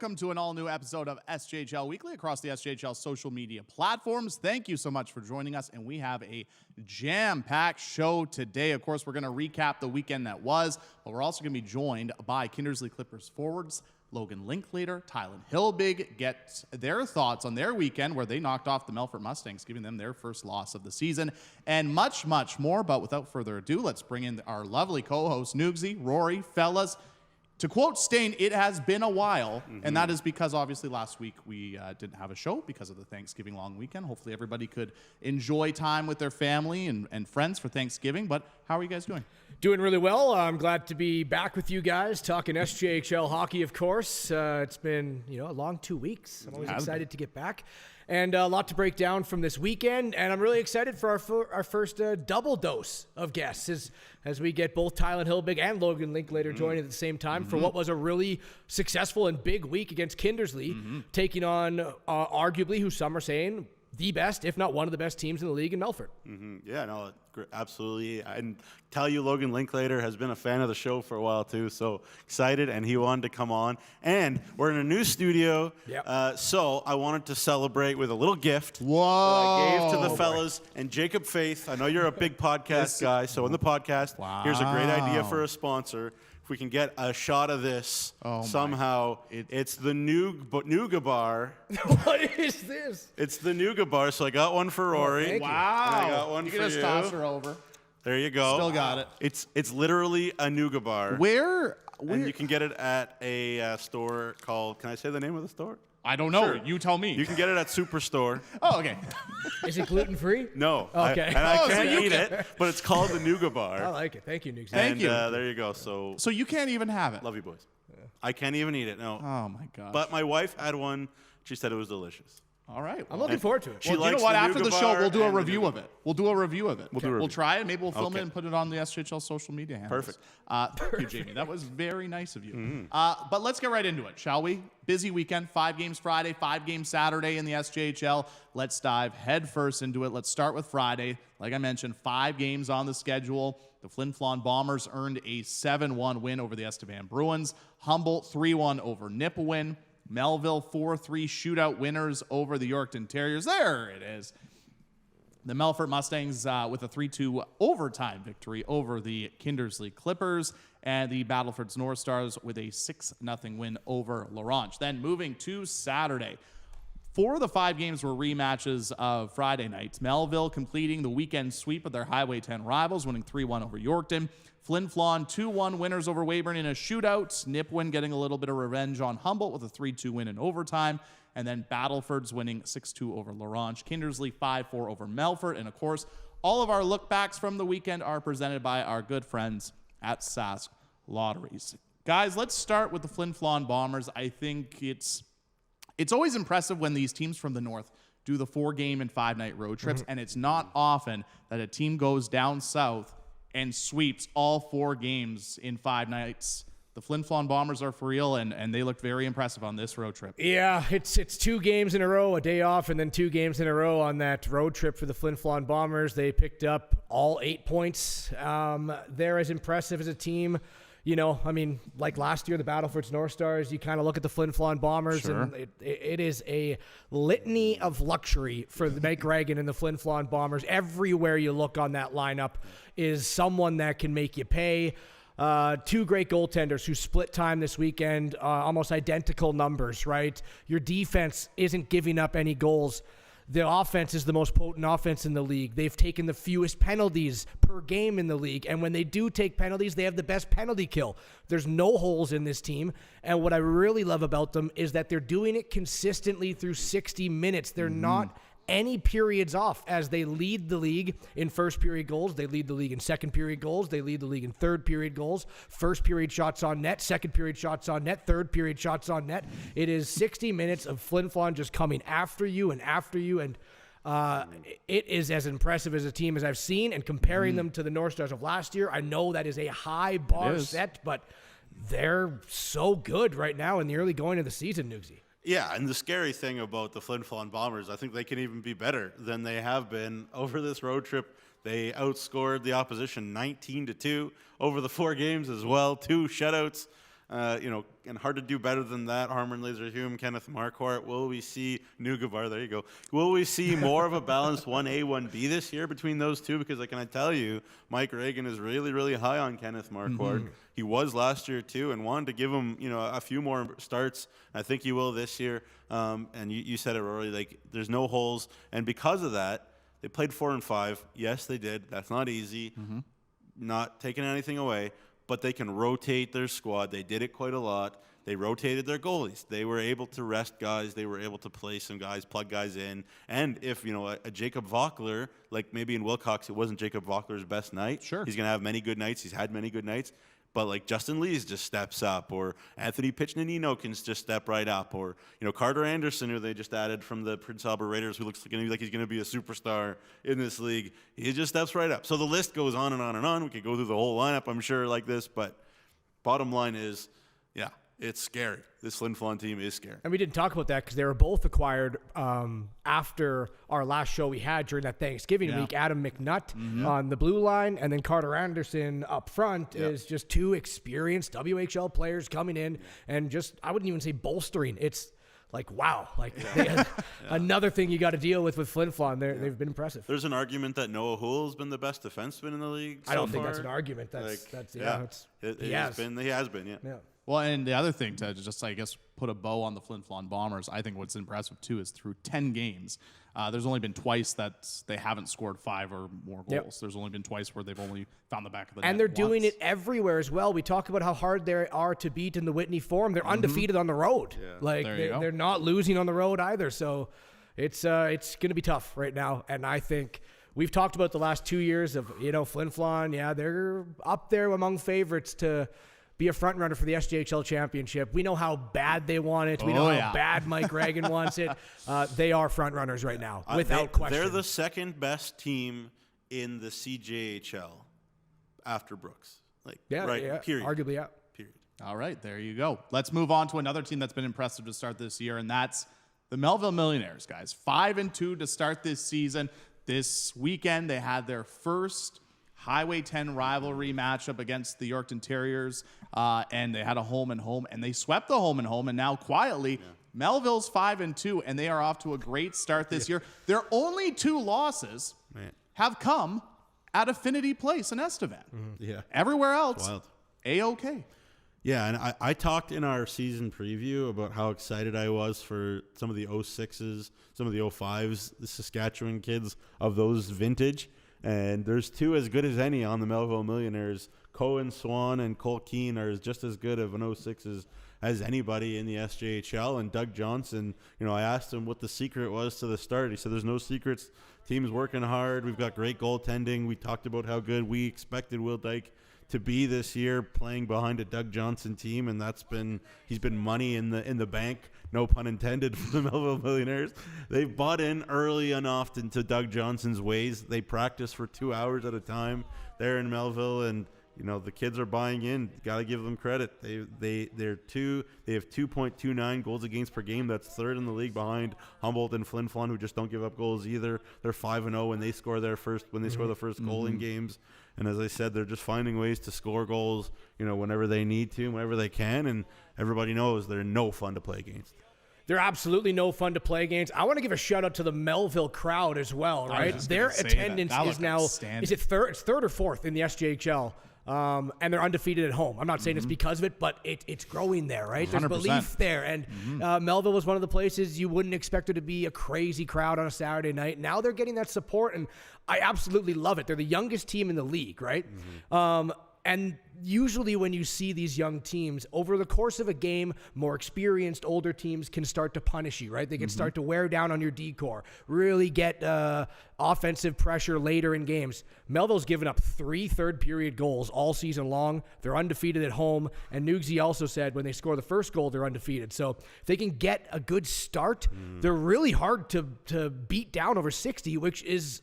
welcome to an all-new episode of SJHL Weekly across the SJHL social media platforms. Thank you so much for joining us, and we have a jam-packed show today. Of course, we're going to recap the weekend that was, but we're also going to be joined by Kindersley Klippers forwards Logan Linklater, Tylen Hilbig, get their thoughts on their weekend where they knocked off the Melfort Mustangs, giving them their first loss of the season, and much, much more. But without further ado, let's bring in our lovely co-host, Nugsy, Rory, fellas. To quote Stain, it has been a while, and that is because obviously last week we didn't have a show because of the Thanksgiving long weekend. Hopefully everybody could enjoy time with their family and friends for Thanksgiving, but how are you guys doing? Doing really well. I'm glad to be back with you guys, talking SJHL hockey, of course. It's been, a long 2 weeks. I'm always excited to get back. And a lot to break down from this weekend, and I'm really excited for our first double dose of guests as we get both Tylen Hilbig and Logan Linklater joining at the same time for what was a really successful and big week against Kindersley, taking on arguably, who some are saying, the best, if not one of the best teams in the league in Melfort. Yeah, no, absolutely. And tell you, Logan Linklater has been a fan of the show for a while too, so excited, and he wanted to come on. And we're in a new studio, so I wanted to celebrate with a little gift that I gave to the fellas. And Jacob Faith, I know you're a big podcast guy, so in the podcast, here's a great idea for a sponsor. If we can get a shot of this somehow, it's the Neugebauer. What is this? It's the Neugebauer, so I got one for Rory. Wow. And I got one for you. You can just toss her over. There you go. Still got it. It's literally a Neugebauer. Where? And you can get it at a store called, can I say the name of the store? I don't know. Sure. You tell me. You can get it at Superstore. Oh, okay. Is it gluten-free? No. Okay. I can't eat it, but it's called the Neugebauer. I like it. Thank you, Nuggs. Thank you. There you go. So You can't even have it. love you, boys. I can't even eat it, no. Oh, my gosh. But my wife had one. She said it was delicious. All right. I'm looking forward to it. She Well, you know likes what? the After the show, Neugebauer we'll do a and the review of it. We'll do a review of it. We'll try it. Maybe we'll film it and put it on the SJHL social media handles. Perfect. Thank you, Jamie. That was very nice of you. But let's get right into it, shall we? Busy weekend, 5 games Friday, 5 games Saturday in the SJHL. Let's dive head first into it. Let's start with Friday. Like I mentioned, 5 games on the schedule. The Flin Flon Bombers earned a 7-1 win over the Estevan Bruins. Humboldt 3-1 over Nipawin. Melville 4-3 shootout winners over the Yorkton Terriers. There it is. The Melfort Mustangs with a 3-2 overtime victory over the Kindersley Clippers, and the Battlefords North Stars with a 6-0 win over Laurent. Then moving to Saturday. 4 of the 5 games were rematches of Friday nights. Melville completing the weekend sweep of their Highway 10 rivals, winning 3-1 over Yorkton. Flin Flon 2-1 winners over Weyburn in a shootout. Nipawin getting a little bit of revenge on Humboldt with a 3-2 win in overtime. And then Battlefords winning 6-2 over Laurent. Kindersley 5-4 over Melfort. And of course, all of our look-backs from the weekend are presented by our good friends at Sask Lotteries. Guys, let's start with the Flin Flon Bombers. I think it's always impressive when these teams from the north do the 4-game and 5-night road trips, and it's not often that a team goes down south and sweeps all 4 games in 5 nights. The Flin Flon Bombers are for real, and they looked very impressive on this road trip. Yeah, it's 2 games in a row, a day off, and then 2 games in a row on that road trip for the Flin Flon Bombers. They picked up all 8 points. They're as impressive as a team. Like last year, the Battlefords North Stars, you kind of look at the Flin Flon Bombers, and it is a litany of luxury for the Mike Reagan and the Flin Flon Bombers. Everywhere you look on that lineup is someone that can make you pay. 2 great goaltenders who split time this weekend, almost identical numbers, right? Your defense isn't giving up any goals. The offense is the most potent offense in the league. They've taken the fewest penalties per game in the league. And when they do take penalties, they have the best penalty kill. There's no holes in this team. And what I really love about them is that they're doing it consistently through 60 minutes. They're not any periods off as they lead the league in first period goals. They lead the league in second period goals. They lead the league in third period goals. First period shots on net, second period shots on net, third period shots on net. It is 60 minutes of Flin Flon just coming after you. And it is as impressive as a team as I've seen, and comparing them to the North Stars of last year, I know that is a high bar set, but they're so good right now in the early going of the season, Nugsy. Yeah, and the scary thing about the Flin Flon Bombers, I think they can even be better than they have been over this road trip. They outscored the opposition 19-2 over the 4 games as well, 2 shutouts. and hard to do better than that. Harmon Laser-Hume, Kenneth Marquardt. Will we see Neugebauer? There you go. Will we see more of a balanced 1A, 1B this year between those two? Because I can tell you, Mike Reagan is really, really high on Kenneth Marquardt. He was last year too, and wanted to give him, a few more starts. I think he will this year. And you said it, Rory. Like, there's no holes, and because of that, they played 4 and 5. Yes, they did. That's not easy. Not taking anything away. But they can rotate their squad. They did it quite a lot. They rotated their goalies. They were able to rest guys. They were able to play some guys, plug guys in. And if, a Jacob Vockler, like maybe in Wilcox, it wasn't Jacob Vockler's best night. Sure. He's going to have many good nights. He's had many good nights. But like Justin Lees just steps up, or Anthony Piccinino can just step right up, or Carter Anderson, who they just added from the Prince Albert Raiders, who looks like he's going to be a superstar in this league. He just steps right up. So the list goes on and on and on. We could go through the whole lineup, I'm sure, like this. But bottom line is, it's scary. This Flin Flon team is scary. And we didn't talk about that because they were both acquired after our last show we had during that Thanksgiving week. Adam McNutt on the blue line, and then Carter Anderson up front is just two experienced WHL players coming in and just, I wouldn't even say bolstering. It's like, wow. Like, another thing you got to deal with Flin Flon. They've been impressive. There's an argument that Noah Hull's been the best defenseman in the league so I don't far. think that's an argument. He has been. Well, and the other thing to just, I guess, put a bow on the Flin Flon Bombers, I think what's impressive, too, is through 10 games, there's only been twice that they haven't scored 5 or more goals. There's only been twice where they've only found the back of the net. And they're doing it everywhere as well. We talk about how hard they are to beat in the Whitney Forum. They're undefeated on the road. Like, they're not losing on the road either. So it's going to be tough right now. And I think we've talked about the last 2 years of, Flin Flon. Yeah, they're up there among favorites to be a front runner for the SJHL championship. We know how bad they want it. We know how bad Mike Reagan wants it. They are front runners right now, without question. They're the second best team in the CJHL after Brooks. Period. Arguably, yeah. Period. All right, there you go. Let's move on to another team that's been impressive to start this year, and that's the Melville Millionaires, guys. 5-2 to start this season. This weekend, they had their first Highway 10 rivalry matchup against the Yorkton Terriers, and they had a home and home, and they swept the home and home, and now quietly, Melville's 5-2, and they are off to a great start this year. Their only 2 losses have come at Affinity Place in Estevan. Everywhere else, A-OK. Yeah, and I talked in our season preview about how excited I was for some of the 06s, some of the 05s, the Saskatchewan kids of those vintage. And there's 2 as good as any on the Melville Millionaires. Cohen Swan and Cole Keane are just as good of an 06s as anybody in the SJHL. And Doug Johnson, I asked him what the secret was to the start. He said there's no secrets. Team's working hard. We've got great goaltending. We talked about how good we expected Will Dyke to be this year, playing behind a Doug Johnson team, and he's been money in the bank, no pun intended, for the Melville Millionaires. They've bought in early and often to Doug Johnson's ways. They practice for 2 hours at a time there in Melville, and the kids are buying in. Got to give them credit. They have 2.29 goals against per game. That's 3rd in the league behind Humboldt and Flin Flon, who just don't give up goals either. They're 5-0 when they score the first goal in games. And as I said, they're just finding ways to score goals, whenever they need to, whenever they can. And everybody knows they're no fun to play against. They're absolutely no fun to play against. I want to give a shout out to the Melville crowd as well, right? Their attendance is now, is it third? It's 3rd or 4th in the SJHL. And they're undefeated at home. I'm not saying it's because of it, but it's growing there, right? 100%. There's belief there. And Melville was one of the places you wouldn't expect it to be a crazy crowd on a Saturday night. Now they're getting that support, and I absolutely love it. They're the youngest team in the league, right? And usually when you see these young teams, over the course of a game, more experienced, older teams can start to punish you, right? They can start to wear down on your D-core, really get offensive pressure later in games. Melville's given up 3 third-period goals all season long. They're undefeated at home, and Nugsy also said when they score the first goal, they're undefeated. So if they can get a good start, they're really hard to beat down over 60, which is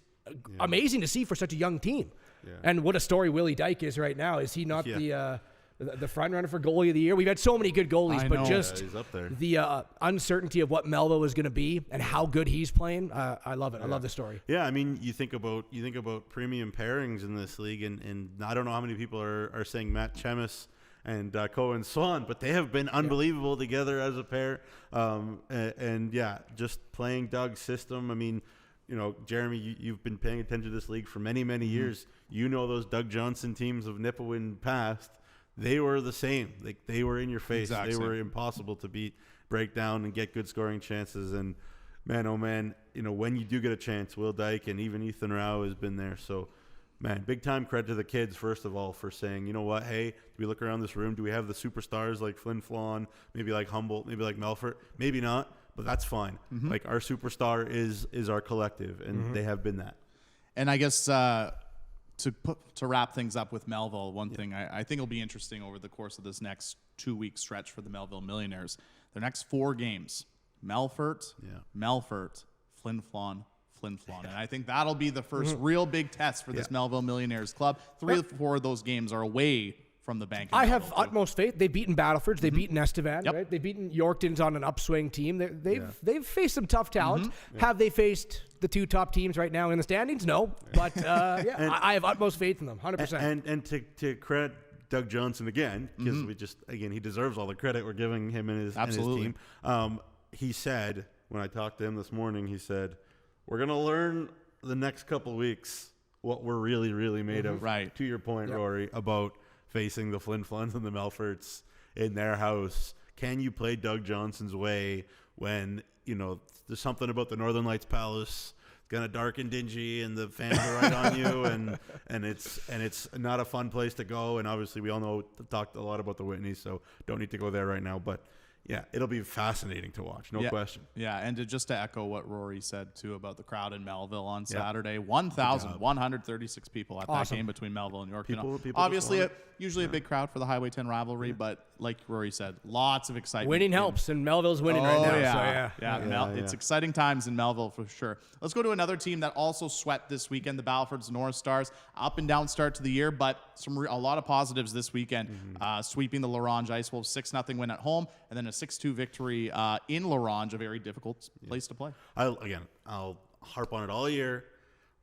amazing to see for such a young team. Yeah. And what a story Willie Dyke is right now. Is he not the front runner for goalie of the year? We've had so many good goalies, but just he's up there. The uncertainty of what Melville is going to be and how good he's playing. I love it. I love the story. Yeah, I mean, you think about premium pairings in this league, and I don't know how many people are saying Matt Chemis and Cohen Swan, but they have been unbelievable together as a pair. And just playing Doug's system. I mean, Jeromy, you've been paying attention to this league for many, many years. You know those Doug Johnson teams of Nipawin past. They were the same. Like, they were in your face. Exactly. They were impossible to beat, break down, and get good scoring chances. And man, oh man, when you do get a chance, Will Dyke and even Ethan Rao has been there. So, man, big time credit to the kids, first of all, for saying, you know what, hey, do we look around this room? Do we have the superstars like Flin Flon, maybe like Humboldt, maybe like Melfort? Maybe not, but that's fine. Like, our superstar is our collective, and they have been that. And I guess to wrap things up with Melville, one thing I think will be interesting over the course of this next 2-week stretch for the Melville Millionaires, their next 4 games, Melfort, Flin Flon, and I think that'll be the first real big test for this Melville Millionaires club. 3 or 4 of those games are away from the bank. I have utmost faith. They've beaten Battlefords. They've beaten Estevan. Right? They've beaten Yorkton's on an upswing team. They've faced some tough talent. Have they faced the 2 top teams right now in the standings? No. But I have utmost faith in them, 100%. And to credit Doug Johnson again, because he deserves all the credit we're giving him and his team. He said, when I talked to him this morning, he said, we're going to learn the next couple weeks what we're really, really made of. Right. To your point, Rory, about facing the Flin Flons and the Melforts in their house. Can you play Doug Johnson's way when, there's something about the Northern Lights Palace, kind of dark and dingy, and the fans are right on you, and it's not a fun place to go. And obviously we all talked a lot about the Whitney, so don't need to go there right now. But yeah, it'll be fascinating to watch, no question. Yeah, and just to echo what Rory said, too, about the crowd in Melville on Saturday, 1,136 people at that game between Melville and York. People Obviously, usually a big crowd for the Highway 10 rivalry, but like Rory said, lots of excitement. Winning helps, and Melville's winning right now. It's exciting times in Melville for sure. Let's go to another team that also swept this weekend, the Battlefords North Stars. Up and down start to the year, but a lot of positives this weekend. Sweeping the Larange Ice Wolves 6-0 win at home, and then a 6-2 victory in Larange, a very difficult place to play. I'll harp on it all year.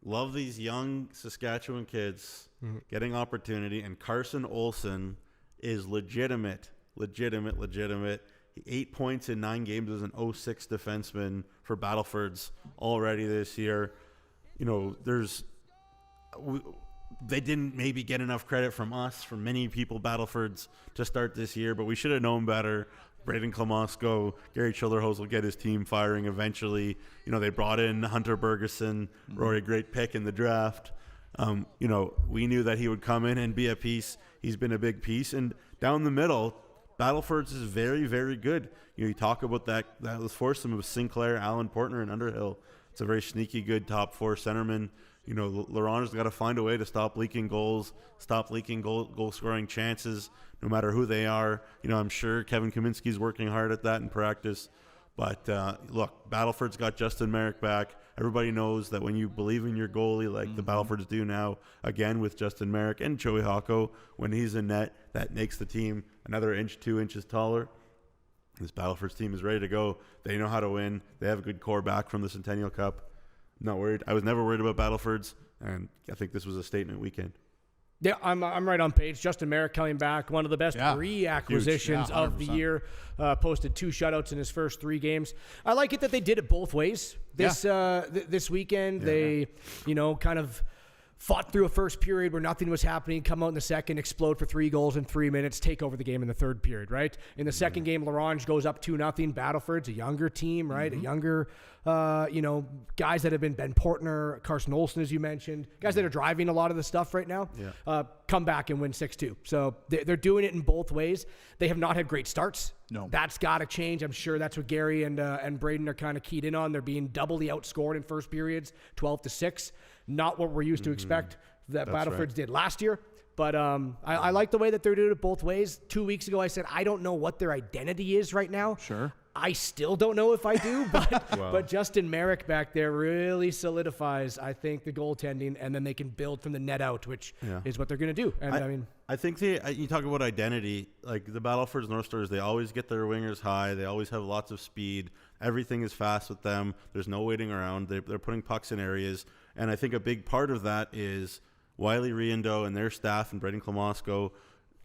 Love these young Saskatchewan kids getting opportunity, and Carson Olsen is legitimate. 8 points in 9 games as an 06 defenseman for Battlefords already this year. They didn't maybe get enough credit from us, from many people, Battlefords, to start this year, but we should have known better. Braden Klamosko, Gary Childerhose will get his team firing eventually. They brought in Hunter Bergeson, Rory, great pick in the draft. We knew that he would come in and be a piece. He's been a big piece. And down the middle, Battlefords is very, very good. You talk about that foursome of Sinclair, Allen Portner, and Underhill. It's a very sneaky, good top 4 centerman. Larange's got to find a way to stop leaking goals, stop leaking goal-scoring chances, no matter who they are. I'm sure Kevin Kaminsky's working hard at that in practice. But, look, Battleford's got Justin Merrick back. Everybody knows that when you believe in your goalie, like the Battlefords do now, again with Justin Merrick and Joey Hocko, when he's in net, that makes the team another 2 inches taller. This Battlefords team is ready to go. They know how to win. They have a good core back from the Centennial Cup. Not worried. I was never worried about Battlefords, and I think this was a statement weekend. Yeah, I'm right on page. Justin Merrick coming back, one of the best reacquisitions of the year. Posted 2 shutouts in his first 3 games. I like it that they did it both ways this weekend. They, kind of fought through a first period where nothing was happening, come out in the second, explode for 3 goals in 3 minutes, take over the game in the third period, right? In the second game, Larange goes up 2-0. Battleford's a younger team, right? A younger, guys that have been Ben Portner, Carson Olsen, as you mentioned, guys that are driving a lot of the stuff right now, come back and win 6-2. So they're doing it in both ways. They have not had great starts. No. That's got to change. I'm sure that's what Gary and Braden are kind of keyed in on. They're being doubly outscored in first periods, 12-6. Not what we're used to expect that Battlefords did last year. But I like the way that they're doing it both ways. 2 weeks ago, I said, I don't know what their identity is right now. Sure. I still don't know if I do, but Justin Merrick back there really solidifies, I think, the goaltending, and then they can build from the net out, which is what they're going to do. And I think you talk about identity, like the Battlefords North Stars, they always get their wingers high. They always have lots of speed. Everything is fast with them. There's no waiting around. They're putting pucks in areas. And I think a big part of that is Wiley Riendeau and their staff and Braden Klamosko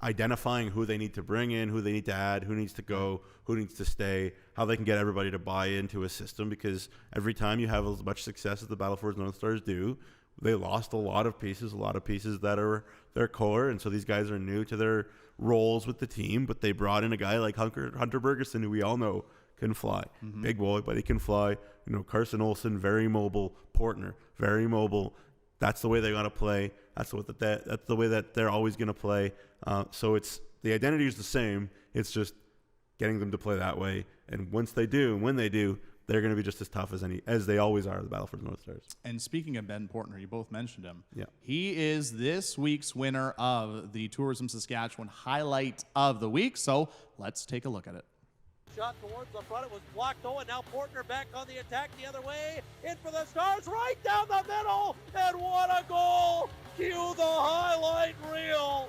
identifying who they need to bring in, who they need to add, who needs to go, who needs to stay, how they can get everybody to buy into a system, because every time you have as much success as the Battlefords North Stars do, they lost a lot of pieces that are their core, and so these guys are new to their roles with the team, but they brought in a guy like Hunter Bergeson, who we all know can fly. Big boy, but he can fly. Carson Olsen, very mobile. Portner, very mobile. That's the way they got to play. That's the way that they're always going to play. So the identity is the same. It's just getting them to play that way. And once they do, and when they do, they're going to be just as tough as they always are, the Battlefords North Stars. And speaking of Ben Portner, you both mentioned him. Yeah. He is this week's winner of the Tourism Saskatchewan Highlight of the Week. So let's take a look at it. Shot towards the front, it was blocked, and now Portner back on the attack the other way, in for the Stars, right down the middle, and what a goal! Cue the highlight reel!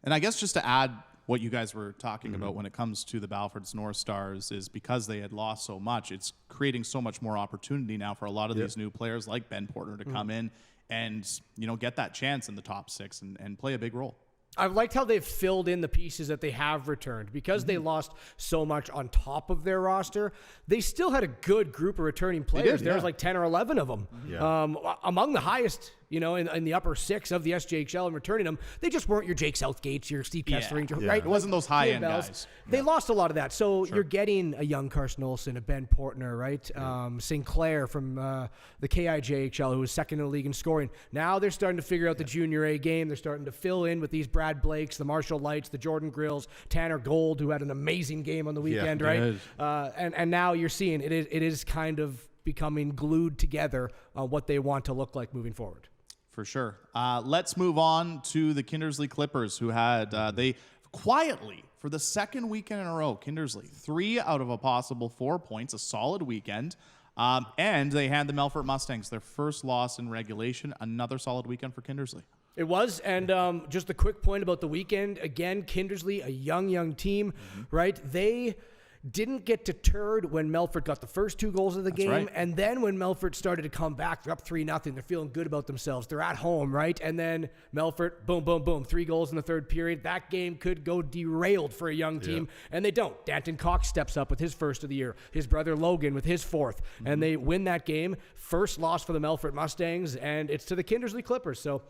And I guess just to add what you guys were talking about when it comes to the Battlefords North Stars is because they had lost so much, it's creating so much more opportunity now for a lot of these new players like Ben Portner to come in and, get that chance in the top 6 and play a big role. I've liked how they've filled in the pieces that they have returned. Because they lost so much on top of their roster, they still had a good group of returning players. There was like 10 or 11 of them. Among the highest, in the upper 6 of the SJHL and returning them. They just weren't your Jake Southgates, your Steve Kessler, right? It wasn't those high-end guys. They lost a lot of that. So you're getting a young Carson Olsen, a Ben Portner, right? Sinclair from the KIJHL, who was second in the league in scoring. Now they're starting to figure out the Junior A game. They're starting to fill in with these Brad Blakes, the Marshall Lights, the Jordan Grills, Tanner Gold, who had an amazing game on the weekend, right? And now you're seeing it is kind of becoming glued together on what they want to look like moving forward. For sure. Let's move on to the Kindersley Clippers, who had they quietly, for the second weekend in a row, Kindersley, 3 out of a possible 4 points, a solid weekend. And they had the Melfort Mustangs, their first loss in regulation, another solid weekend for Kindersley. It was, and just a quick point about the weekend. Again, Kindersley, a young team, right? They didn't get deterred when Melfort got the first 2 goals of the game. Right. And then when Melfort started to come back, they're up 3-0. They're feeling good about themselves. They're at home, right? And then Melfort, boom, 3 goals in the third period. That game could go derailed for a young team, and they don't. Danton Cox steps up with his first of the year. His brother Logan with his 4th. And they win that game. First loss for the Melfort Mustangs, and it's to the Kindersley Clippers. So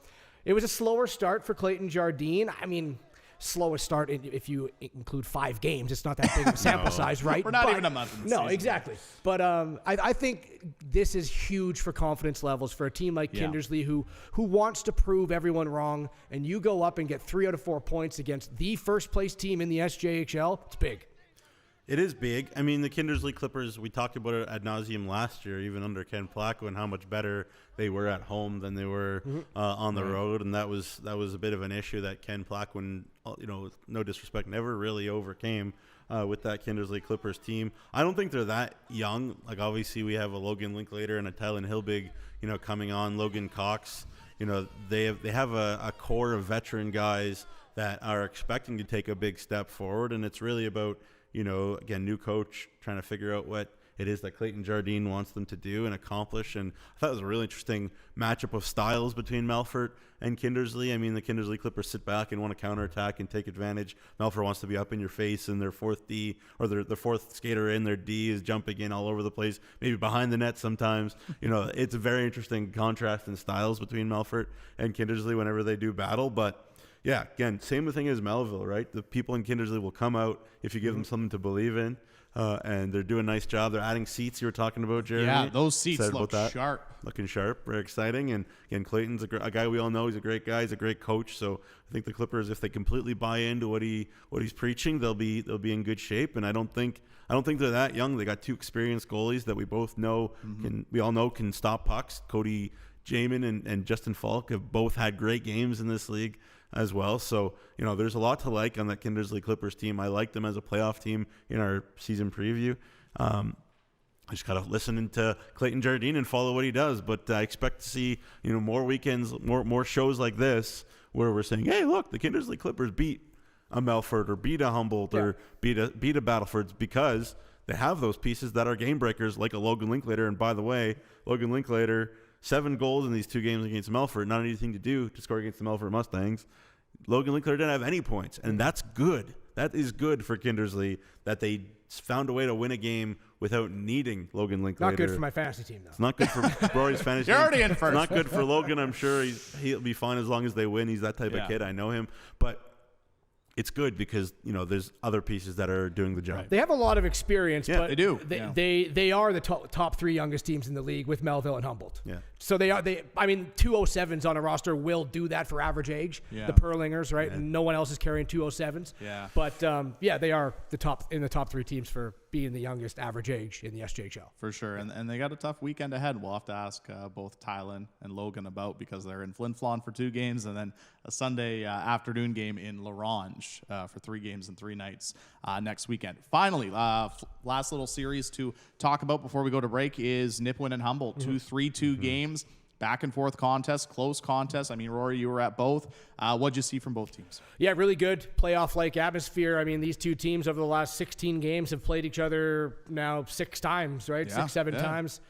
it was a slower start for Clayton Jardine. I mean, slowest start if you include 5 games. It's not that big of a sample size, right? We're not even a month in the season. Exactly. But I think this is huge for confidence levels for a team like Kindersley who wants to prove everyone wrong, and you go up and get 3 out of 4 points against the first place team in the SJHL. It's big. It is big. I mean, the Kindersley Clippers, we talked about it ad nauseum last year, even under Ken Placco, and how much better they were at home than they were on the road, and that was a bit of an issue that Ken Placco, no disrespect, never really overcame with that Kindersley Clippers team. I don't think they're that young. Like, obviously, we have a Logan Linklater and a Tylen Hilbig, coming on. Logan Cox, they have a core of veteran guys that are expecting to take a big step forward, and it's really about again, new coach trying to figure out what it is that Clayton Jardine wants them to do and accomplish. And I thought it was a really interesting matchup of styles between Melfort and Kindersley. I mean, the Kindersley Clippers sit back and want to counterattack and take advantage. Melfort wants to be up in your face, and their 4th D, or their 4th skater in, their D is jumping in all over the place, maybe behind the net sometimes. It's a very interesting contrast in styles between Melfort and Kindersley whenever they do battle. But yeah, again, same thing as Melville, right? The people in Kindersley will come out if you give them something to believe in, and they're doing a nice job. They're adding seats you were talking about, Jeromy. Yeah, those seats look sharp. Looking sharp, very exciting. And again, Clayton's a guy we all know. He's a great guy. He's a great coach. So I think the Clippers, if they completely buy into what he's preaching, they'll be in good shape. And I don't think they're that young. They got 2 experienced goalies that we both know can stop pucks. Cody Jamin and Justin Falk have both had great games in this league as well. So, there's a lot to like on that Kindersley Clippers team. I like them as a playoff team in our season preview. I just got to listen to Clayton Jardine and follow what he does. But I expect to see, more weekends, more shows like this where we're saying, hey, look, the Kindersley Clippers beat a Melfort or beat a Humboldt or beat a Battlefords, because they have those pieces that are game breakers, like a Logan Linklater. And by the way, Logan Linklater 7 goals in these 2 games against Melfort. Not anything to do to score against the Melfort Mustangs. Logan Linklater didn't have any points, and that's good. That is good for Kindersley that they found a way to win a game without needing Logan Linklater. Not good for my fantasy team, though. It's not good for Rory's fantasy You're team. already in first. It's not good for Logan. I'm sure he'll be fine as long as they win. He's that type of kid. I know him. But it's good because, there's other pieces that are doing the job. Right. They have a lot of experience, but they do. They are the top 3 youngest teams in the league with Melville and Humboldt. Yeah. So 207s on a roster will do that for average age. Yeah. The Perlingers, right? And no one else is carrying 207s. Yeah. But they are the top 3 teams for being the youngest average age in the SJHL. For sure. And they got a tough weekend ahead. We'll have to ask both Tylen and Logan about, because they're in Flin Flon for 2 games and then a Sunday afternoon game in Larange for 3 games and 3 nights next weekend. Finally, last little series to talk about before we go to break is Nipawin and Humboldt. 2 3-2 games. Back and forth contest, close contest. I mean, Rory, you were at both. What'd you see from both teams? Yeah, really good playoff-like atmosphere. I mean, these 2 teams over the last 16 games have played each other now 6 times, right? Yeah, 6-7 times.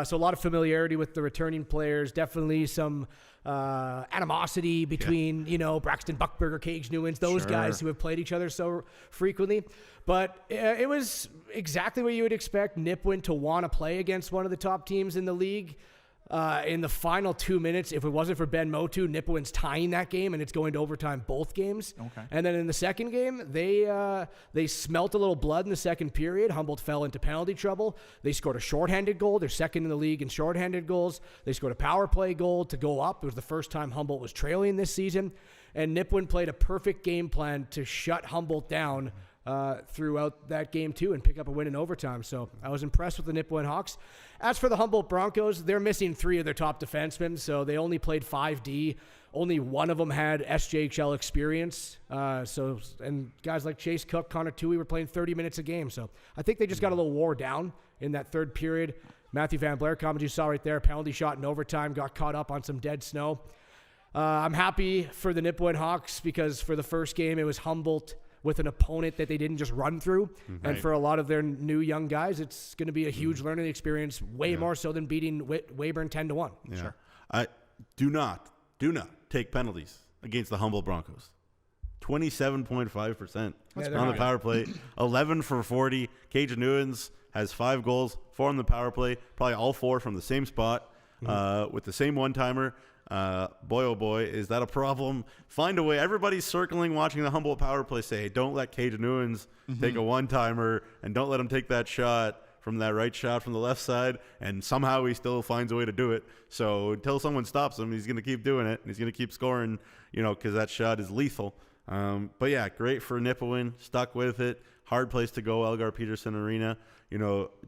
So a lot of familiarity with the returning players. Definitely some animosity between, Braxton Buckberger, Cage Newens, those guys who have played each other so frequently. But it was exactly what you would expect Nipawin to want to play against one of the top teams in the league. In the final 2 minutes, if it wasn't for Ben Motu, Nipawin's tying that game, and it's going to overtime both games. Okay. And then in the second game, they smelt a little blood in the second period. Humboldt fell into penalty trouble. They scored a shorthanded goal. They're second in the league in shorthanded goals. They scored a power play goal to go up. It was the first time Humboldt was trailing this season. And Nipawin played a perfect game plan to shut Humboldt down throughout that game too and pick up a win in overtime. So I was impressed with the Nipawin Hawks. As for the Humboldt Broncos, they're missing 3 of their top defensemen, so they only played 5D. Only one of them had SJHL experience. And guys like Chase Cook, Connor Toohey were playing 30 minutes a game. So I think they just got a little wore down in that third period. Matthew Van Blair, as you saw right there, penalty shot in overtime, got caught up on some dead snow. I'm happy for the Nipawin Hawks because for the first game, it was Humboldt with an opponent that they didn't just run through. Mm-hmm. And for a lot of their new young guys, it's going to be a huge learning experience, way more so than beating Weyburn 10-1. Yeah. Sure. I do not take penalties against the Humboldt Broncos. 27.5% on the power play. 11 for 40. Cage Newens has 5 goals, 4 on the power play, probably all 4 from the same spot with the same one-timer. Boy, oh boy, is that a problem? Find a way. Everybody's circling, watching the Humboldt power play, say, hey, don't let Cage Newens take a one-timer, and don't let him take that shot from that right shot from the left side, and somehow he still finds a way to do it. So until someone stops him, he's going to keep doing it, and he's going to keep scoring, because that shot is lethal. But yeah, great for Nipawin, stuck with it. Hard place to go, Elgar Peterson Arena.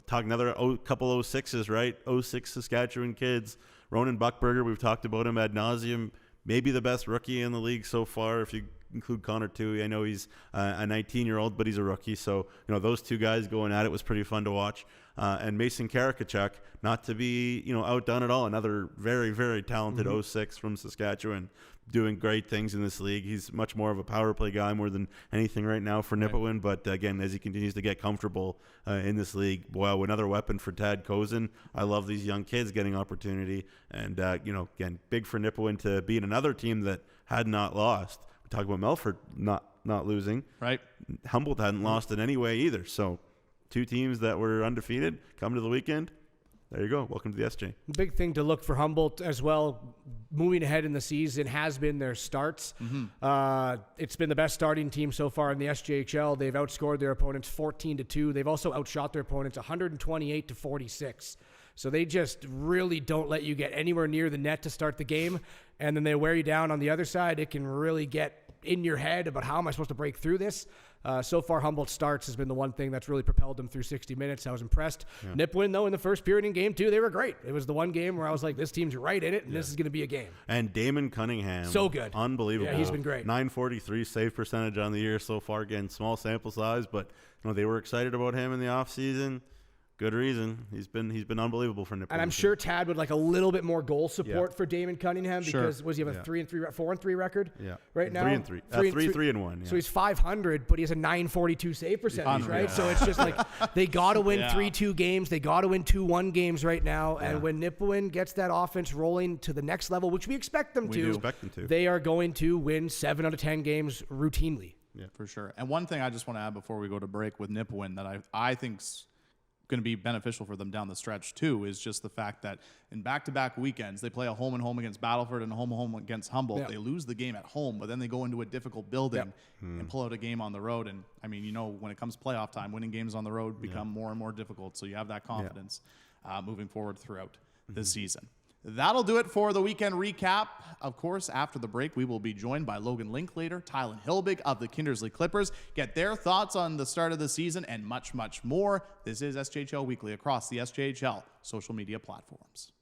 Talk another couple 06s, right? 06 Saskatchewan kids. Ronan Buckberger, we've talked about him ad nauseum. Maybe the best rookie in the league so far, if you include Connor Toohey. I know he's a 19-year-old, but he's a rookie. So, those 2 guys going at it was pretty fun to watch. And Mason Karakachuk, not to be, outdone at all. Another very, very talented 06 from Saskatchewan, doing great things in this league. He's much more of a power play guy more than anything right now for Nipawin. But again, as he continues to get comfortable in this league, wow, another weapon for Tad Kozin. I love these young kids getting opportunity. And, again, big for Nipawin to be in another team that had not lost. We talk about Melfort not losing. Right. Humboldt hadn't lost in any way either. So 2 teams that were undefeated come to the weekend. There you go. Welcome to the SJ. Big thing to look for Humboldt as well, moving ahead in the season, has been their starts. It's been the best starting team so far in the SJHL. They've outscored their opponents 14-2. They've also outshot their opponents 128-46. So they just really don't let you get anywhere near the net to start the game, and then they wear you down on the other side. It can really get in your head about how am I supposed to break through this. So far, Humboldt starts has been the one thing that's really propelled them through 60 minutes. I was impressed. Yeah. Nipawin, though, in the first period in game 2, they were great. It was the one game where I was like, this team's right in it, and this is going to be a game. And Damon Cunningham. So good. Unbelievable. Yeah, he's been great. 943 save percentage on the year so far. Again, small sample size, but they were excited about him in the offseason. Good reason. He's been unbelievable for Nipawin. And I'm sure Tad would like a little bit more goal support for Damon Cunningham because was he have a 4-3 record right now? 3-3. 3-3-1. Yeah. So he's 500, but he has a 942 save percentage, right? So it's just like they got to win 3-2 games. They got to win 2-1 games right now. And when Nipawin gets that offense rolling to the next level, which we expect them to, they are going to win 7 out of 10 games routinely. Yeah, for sure. And one thing I just want to add before we go to break with Nipawin that I think's going to be beneficial for them down the stretch too is just the fact that in back-to-back weekends they play a home and home against Battleford and a home and home against Humboldt. They lose the game at home, but then they go into a difficult building and pull out a game on the road. And I mean, when it comes playoff time, winning games on the road become more and more difficult. So you have that confidence moving forward throughout the season. That'll do it for the weekend recap. Of course, after the break, we will be joined by Logan Linklater, Tylen Hilbig of the Kindersley Clippers, get their thoughts on the start of the season and much, much more. This is SJHL Weekly across the SJHL social media platforms.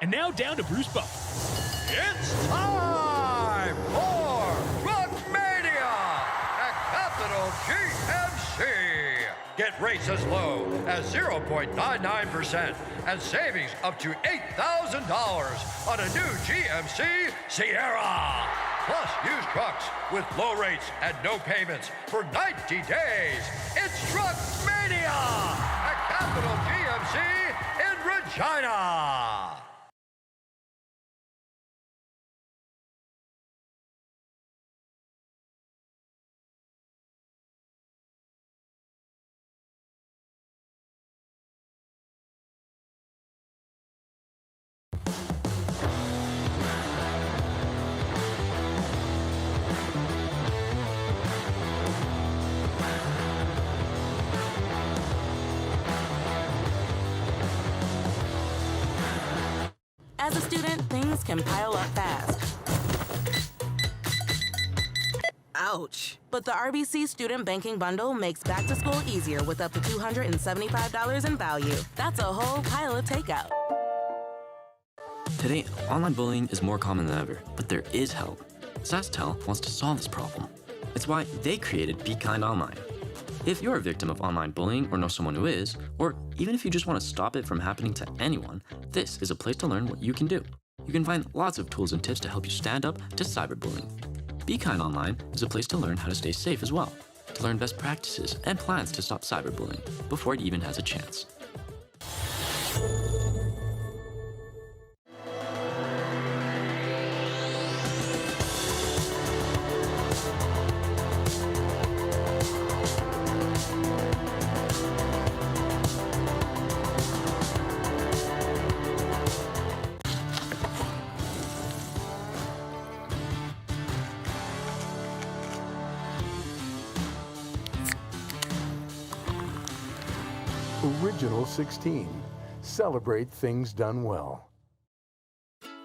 And now down to Bruce Buck. It's time for Rugmania at Capital GMC. Get rates as low as 0.99% and savings up to $8,000 on a new GMC Sierra. Plus used trucks with low rates and no payments for 90 days. It's Rugmania at Capital GMC in Regina. As a student, things can pile up fast. Ouch. But the RBC Student Banking Bundle makes back to school easier with up to $275 in value. That's a whole pile of takeout. Today, online bullying is more common than ever, but there is help. SaskTel wants to solve this problem. It's why they created Be Kind Online. If you're a victim of online bullying or know someone who is, or even if you just want to stop it from happening to anyone, this is a place to learn what you can do. You can find lots of tools and tips to help you stand up to cyberbullying. Be Kind Online is a place to learn how to stay safe as well, to learn best practices and plans to stop cyberbullying before it even has a chance. Original 16. Celebrate things done well.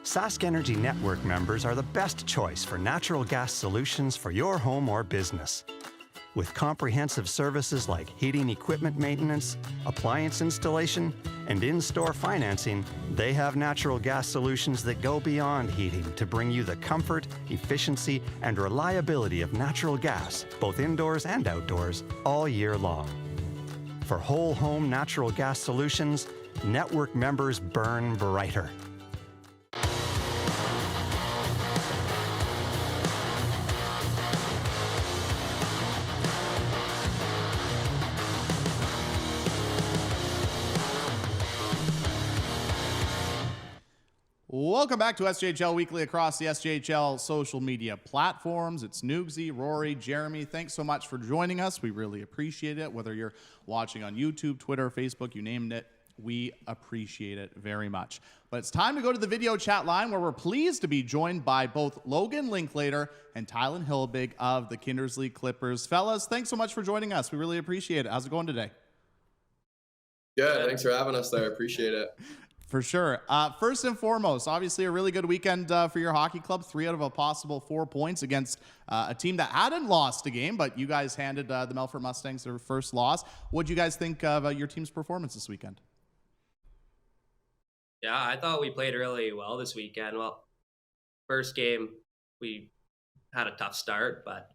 Sask Energy Network members are the best choice for natural gas solutions for your home or business. With comprehensive services like heating equipment maintenance, appliance installation, and in-store financing, they have natural gas solutions that go beyond heating to bring you the comfort, efficiency, and reliability of natural gas, both indoors and outdoors, all year long. For whole home natural gas solutions, network members burn brighter. Welcome back to SJHL Weekly across the SJHL social media platforms. It's Nugsy, Rory, Jeromy. Thanks so much for joining us. We really appreciate it. Whether you're watching on YouTube, Twitter, Facebook, you named it, we appreciate it very much. But it's time to go to the video chat line where we're pleased to be joined by both Logan Linklater and Tylen Hilbig of the Kindersley Clippers. Fellas, thanks so much for joining us. We really appreciate it. How's it going today? Good. Thanks for having us there. Appreciate it. For sure. First and foremost, obviously a really good weekend for your hockey club. 3 out of a possible 4 points against a team that hadn't lost a game, but you guys handed the Melfort Mustangs their first loss. What do you guys think of your team's performance this weekend? Yeah, I thought we played really well this weekend. Well, first game, we had a tough start, but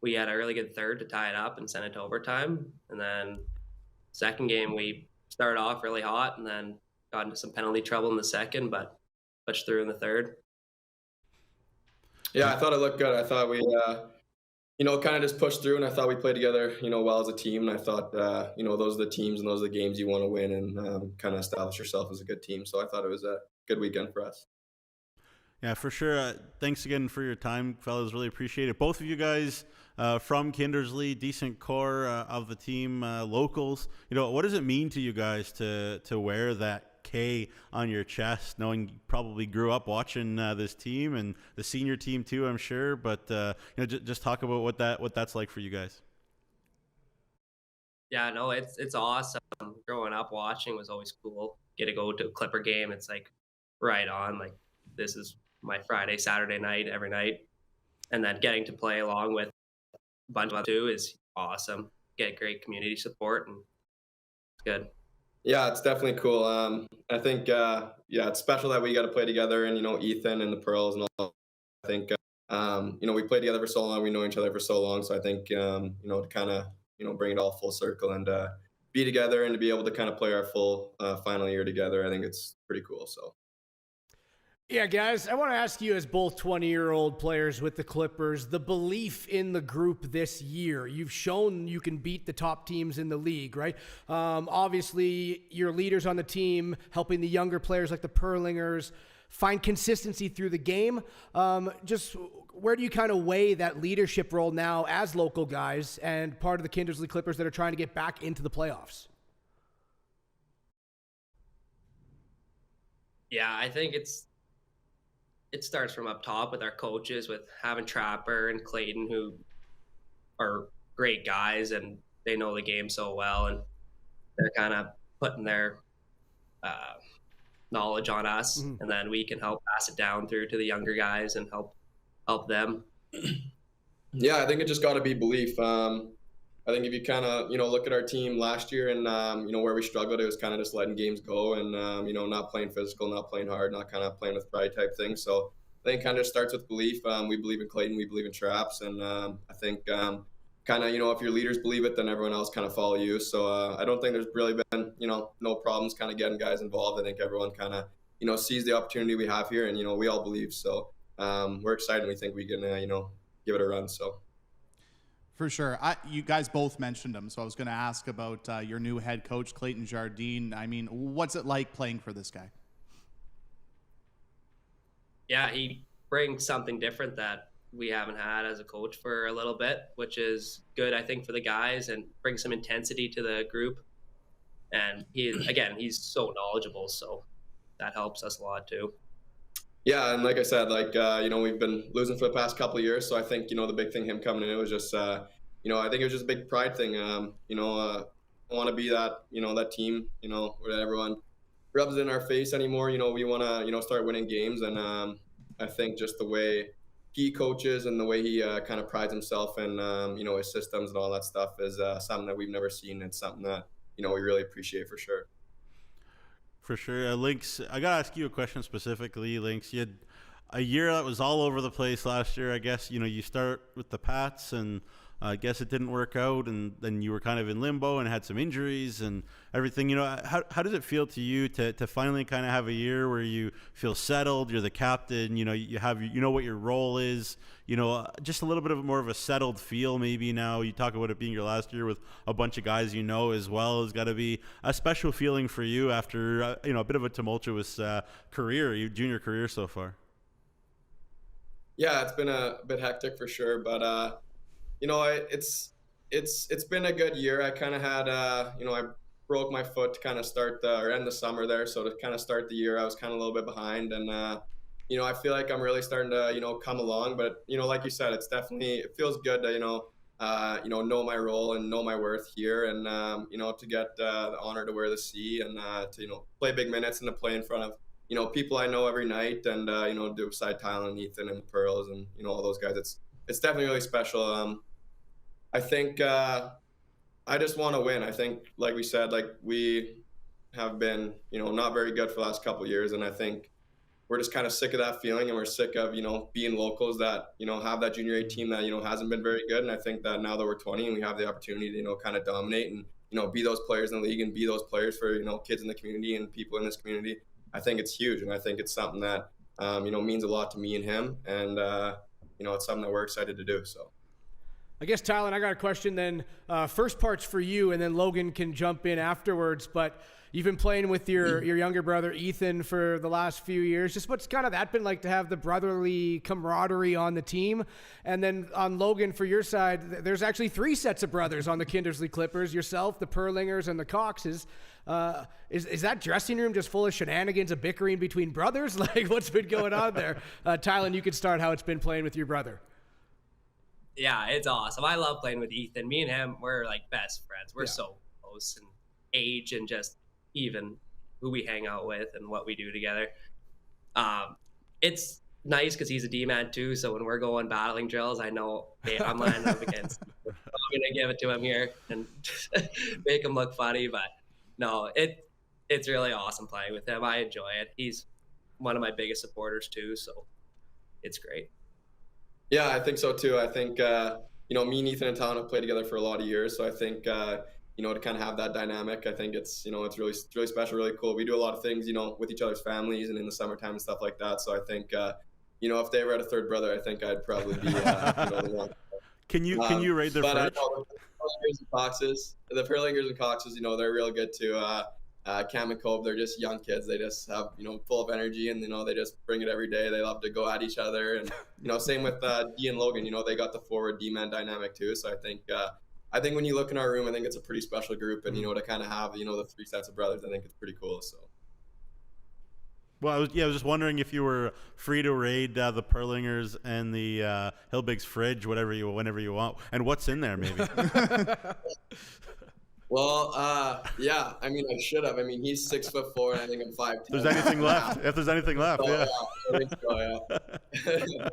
we had a really good third to tie it up and send it to overtime. And then second game, we started off really hot and then got into some penalty trouble in the second, but pushed through in the third. Yeah, I thought it looked good. I thought we, kind of just pushed through, and I thought we played together, well as a team. And I thought, those are the teams and those are the games you want to win and kind of establish yourself as a good team. So I thought it was a good weekend for us. Yeah, for sure. Thanks again for your time, fellas. Really appreciate it. Both of you guys from Kindersley, decent core of the team, locals. What does it mean to you guys to wear that K on your chest, knowing you probably grew up watching this team and the senior team too, I'm sure. But just talk about what that's like for you guys. Yeah, no, it's awesome. Growing up watching was always cool. Get to go to a Clipper game. It's like right on. Like this is my Friday, Saturday night every night, and then getting to play along with a bunch of too is awesome. Get great community support, and it's good. Yeah, it's definitely cool. I think, it's special that we got to play together, and, Ethan and the Pearls and all. I think, we played together for so long. We know each other for so long. So I think, to kind of, bring it all full circle and be together and to be able to kind of play our full final year together, I think it's pretty cool. So. Yeah, guys, I want to ask you as both 20-year-old players with the Clippers, the belief in the group this year. You've shown you can beat the top teams in the league, right? Obviously, your leaders on the team helping the younger players like the Perlingers find consistency through the game. Just where do you kind of weigh that leadership role now as local guys and part of the Kindersley Clippers that are trying to get back into the playoffs? Yeah, I think it starts from up top with our coaches, with having Trapper and Clayton, who are great guys and they know the game so well, and they're kind of putting their knowledge on us, and then we can help pass it down through to the younger guys and help them. Yeah, I think it just got to be belief. I think if you kind of, look at our team last year and, where we struggled, it was kind of just letting games go and, not playing physical, not playing hard, not kind of playing with pride type thing. So I think it kind of starts with belief. We believe in Clayton, we believe in Traps. And I think kind of, if your leaders believe it, then everyone else kind of follow you. So I don't think there's really been, no problems kind of getting guys involved. I think everyone kind of, sees the opportunity we have here and, we all believe. So we're excited. We think we can, give it a run. So. For sure. You guys both mentioned him, so I was going to ask about your new head coach, Clayton Jardine. I mean, what's it like playing for this guy? Yeah, he brings something different that we haven't had as a coach for a little bit, which is good, I think, for the guys and brings some intensity to the group. And he's so knowledgeable, so that helps us a lot too. Yeah, and like I said, we've been losing for the past couple of years, so I think, the big thing him coming in was just, I think it was just a big pride thing. I want to be that, that team, where everyone rubs it in our face anymore. We want to, start winning games, and I think just the way he coaches and the way he kind of prides himself in, his systems and all that stuff is something that we've never seen. It's something that, we really appreciate for sure. For sure. Lynx, I got to ask you a question specifically. Lynx, you had a year that was all over the place last year. I guess, you start with the Pats and I guess it didn't work out, and then you were kind of in limbo and had some injuries and everything. How does it feel to you to finally kind of have a year where you feel settled, you're the captain, you have, what your role is, just a little bit of more of a settled feel maybe now. You talk about it being your last year with a bunch of guys as well. Has got to be a special feeling for you after, a bit of a tumultuous career, junior career so far. Yeah, it's been a bit hectic for sure, but it's been a good year. I kind of had, I broke my foot to kind of start or end the summer there. So to kind of start the year, I was kind of a little bit behind, and I feel like I'm really starting to, come along. But like you said, it feels good to, know my role and know my worth here, and to get the honor to wear the C and to play big minutes and to play in front of people I know every night, and do beside Tyler and Ethan and the Pearls and all those guys. It's definitely really special. I think I just want to win. I think, like we said, we have been not very good for the last couple of years, and I think we're just kind of sick of that feeling, and we're sick of being locals that have that junior A team that hasn't been very good. And I think that now that we're 20 and we have the opportunity to kind of dominate and be those players in the league and be those players for kids in the community and people in this community, I think it's huge, and I think it's something that means a lot to me and him, and it's something that we're excited to do. So I guess, Tylen, I got a question then. First part's for you, and then Logan can jump in afterwards. But you've been playing with your younger brother, Ethan, for the last few years. Just what's kind of that been like to have the brotherly camaraderie on the team? And then on Logan, for your side, there's actually 3 sets of brothers on the Kindersley Clippers, yourself, the Perlingers, and the Coxes. Is that dressing room just full of shenanigans and bickering between brothers? Like, what's been going on there? Tylen, you can start how it's been playing with your brother. Yeah, it's awesome. I love playing with Ethan. Me and him, we're like best friends. We're so close in age and just even who we hang out with and what we do together. It's nice because he's a D-man too, so when we're going battling drills, I know, hey, I'm lining up against him. I'm going to give it to him here and make him look funny, but no, it's really awesome playing with him. I enjoy it. He's one of my biggest supporters too, so it's great. Yeah, I think so too. I think, me and Ethan and Tylen have played together for a lot of years. So I think, to kind of have that dynamic, I think it's really special, really cool. We do a lot of things, with each other's families and in the summertime and stuff like that. So I think, if they ever had a third brother, I think I'd probably be, the one. Can you rate their fridge? The Perlingers and Coxes, they're real good too. Cam and Cove, they're just young kids. They just have, full of energy, and, they just bring it every day. They love to go at each other. And, same with D and Logan, they got the forward D-man dynamic too. So I think when you look in our room, I think it's a pretty special group. And, to kind of have, the 3 sets of brothers, I think it's pretty cool. So. Well, I was just wondering if you were free to raid the Perlingers and the Hillbigs fridge, whenever you want, and what's in there, maybe. Well, yeah. I mean, I should have. I mean, he's 6'4", and I think I'm 5'10". If there's anything left, yeah. I think so, yeah.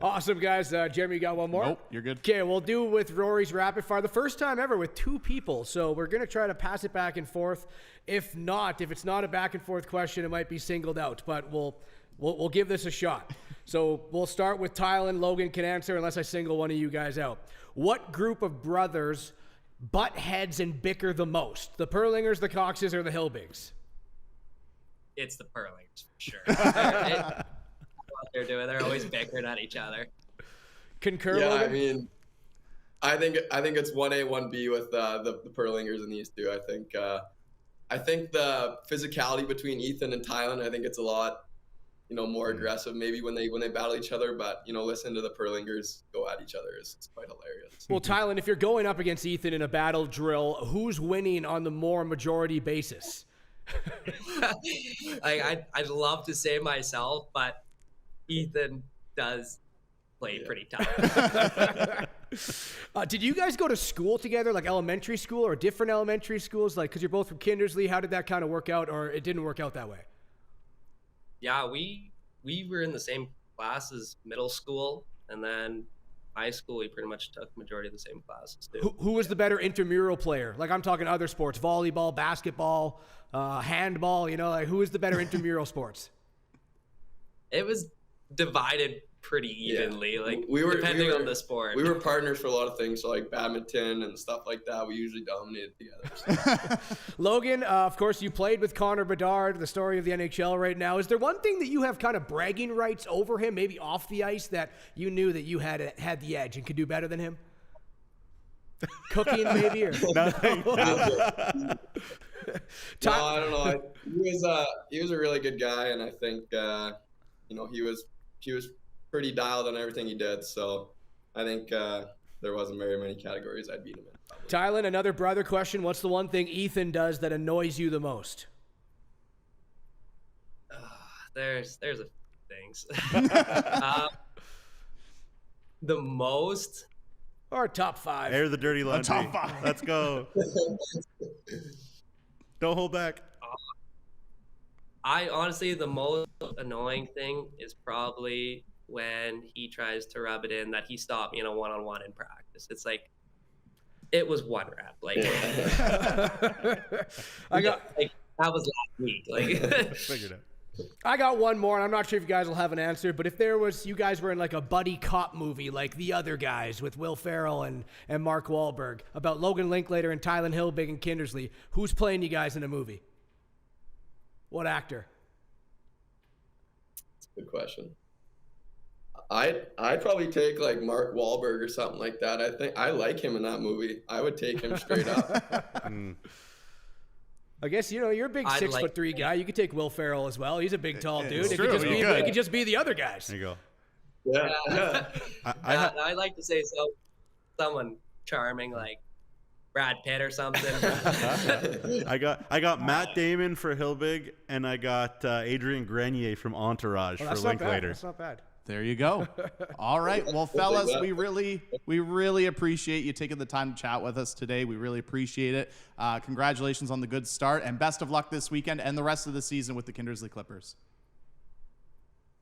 Awesome, guys. Jeremy, you got one more? Nope, you're good. Okay, we'll do with Rory's Rapid Fire. The first time ever with 2 people, so we're going to try to pass it back and forth. If it's not a back and forth question, it might be singled out, but we'll give this a shot. So we'll start with Tylen. Logan can answer unless I single one of you guys out. What group of brothers butt heads and bicker the most? The Perlingers, the Coxes, or the Hillbigs? It's the Perlingers for sure. What they're doing, they're always bickering at each other. Concur, yeah, Logan? I mean, I think it's 1A, 1B with the Perlingers and these two. I think the physicality between Ethan and Tylen, I think it's a lot, more aggressive maybe when they battle each other. But listen to the Perlingers go at each other. It's quite hilarious. Well, Tylen, if you're going up against Ethan in a battle drill, who's winning on the more majority basis? I'd love to say myself, but Ethan does play pretty tough. Did you guys go to school together, like elementary school or different elementary schools? Like, because you're both from Kindersley, how did that kind of work out, or it didn't work out that way? Yeah, we were in the same classes middle school, and then high school we pretty much took majority of the same classes too. Who was the better intramural player? Like, I'm talking other sports, volleyball, basketball, handball, like who was the better intramural sports? It was divided pretty evenly, like depending on the sport. We were partners for a lot of things, so like badminton and stuff like that. We usually dominated together. So. Logan, of course, you played with Connor Bedard, the story of the NHL right now. Is there one thing that you have kind of bragging rights over him, maybe off the ice, that you knew that you had the edge and could do better than him? Cooking, maybe, or nothing? No, I don't know. He was a really good guy, and I think he was pretty dialed on everything he did. So I think there wasn't very many categories I'd beat him in. Probably. Tylen, another brother question. What's the one thing Ethan does that annoys you the most? There's a few things. The most, Or top 5. Air the dirty laundry. Top 5. Let's go. Don't hold back. I honestly, the most annoying thing is probably when he tries to rub it in that he stopped me in a one-on-one in practice. It's like, it was 1 rep. Like, that was last week. Like, Figured it. I got one more, and I'm not sure if you guys will have an answer, but if you guys were in like a buddy cop movie like The Other Guys with Will Ferrell and Mark Wahlberg about Logan Linklater and Tylen Hilbig and Kindersley, who's playing you guys in a movie? What actor? Good question. I'd probably take like Mark Wahlberg or something like that. I think I like him in that movie. I would take him straight up. I guess, you're a big 6'3" guy. You could take Will Ferrell as well. He's a big, tall dude. It could just be the other guys. There you go. Yeah. I'd like to say someone charming like Brad Pitt or something. I got Matt Damon for Hilbig, and I got Adrian Grenier from Entourage for Linklater. That's not bad. There you go. All right. Well, fellas, we really appreciate you taking the time to chat with us today. We really appreciate it. Congratulations on the good start, and best of luck this weekend and the rest of the season with the Kindersley Clippers.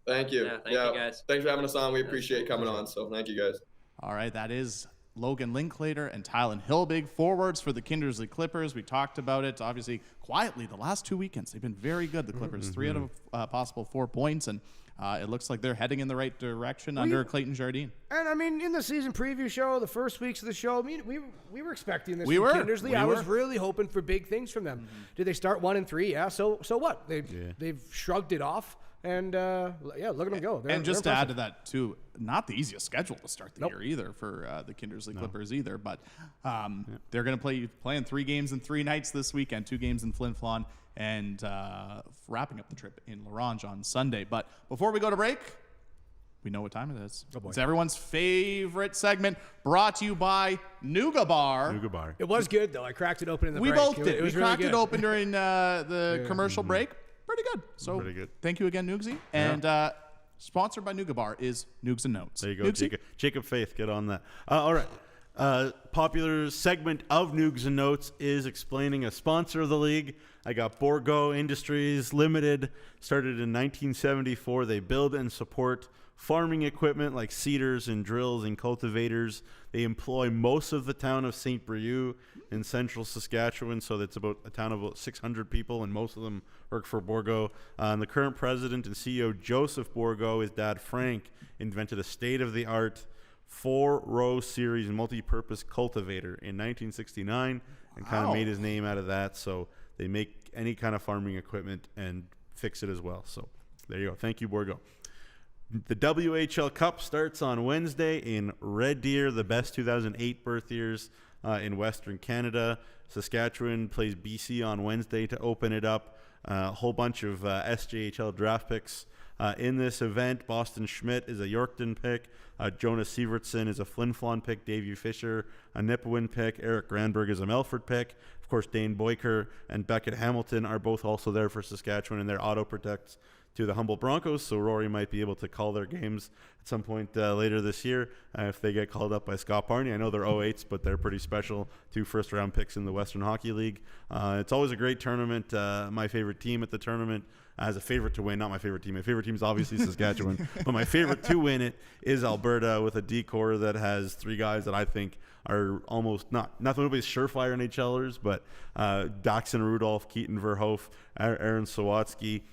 Thank you. Yeah, thank you guys. Thanks for having us on. We appreciate coming on. So thank you guys. All right. That is Logan Linklater and Tylen Hilbig, forwards for the Kindersley Clippers. We talked about it, obviously, quietly the last 2 weekends. They've been very good, the Clippers. 3 out of possible 4 points, and it looks like they're heading in the right direction under Clayton Jardine. And, I mean, in the season preview show, the first weeks of the show, I mean, we were expecting this from Kindersley. I was really hoping for big things from them. Did they start 1-3? Yeah, so what? They've shrugged it off. And, look at them go. And just to add to that, too, not the easiest schedule to start the year either for the Kindersley Clippers either. But they're going to playing 3 games in 3 nights this weekend, 2 games in Flin Flon, and wrapping up the trip in L'Orange on Sunday. But before we go to break, we know what time it is. It's everyone's favorite segment, brought to you by Neugebauer. It was good, though. I cracked it open in the break. We both did. It was we really cracked it open during the commercial break. Pretty good. So pretty good. Thank you again, Noogsy. And sponsored by Neugebauer is Noogs and Notes. There you go, Jacob Faith. Get on that. All right. Popular segment of Noogs and Notes is explaining a sponsor of the league. I got Borgo Industries Limited. Started in 1974. They build and support farming equipment like seeders and drills and cultivators. They employ most of the town of St. Brieuc in central Saskatchewan, so that's about a town of about 600 people, and most of them work for Borgo. And the current president and CEO, Joseph Borgo, his dad, Frank, invented a state-of-the-art 4-row series multi-purpose cultivator in 1969 and kind of made his name out of that. So they make any kind of farming equipment and fix it as well. So there you go. Thank you, Borgo. The WHL Cup starts on Wednesday in Red Deer, the best 2008 birth years in Western Canada. Saskatchewan plays BC on Wednesday to open it up. A whole bunch of SJHL draft picks in this event. Boston Schmidt is a Yorkton pick. Jonas Sievertson is a Flin Flon pick. Davey Fisher, a Nipawin pick. Eric Granberg is a Melfort pick. Of course, Dane Boyker and Beckett Hamilton are both also there for Saskatchewan, and their auto protects to the Humboldt Broncos, so Rory might be able to call their games at some point later this year if they get called up by Scott Barney. I know they're 08s, but they're pretty special. 2 first-round picks in the Western Hockey League. It's always a great tournament. My favorite team at the tournament has a favorite to win. Not my favorite team. My favorite team is obviously Saskatchewan, but my favorite to win it is Alberta with a D-core that has 3 guys that I think are almost not nobody's surefire NHLers, but Daxon Rudolph, Keaton Verhoef, Aaron Sawatsky,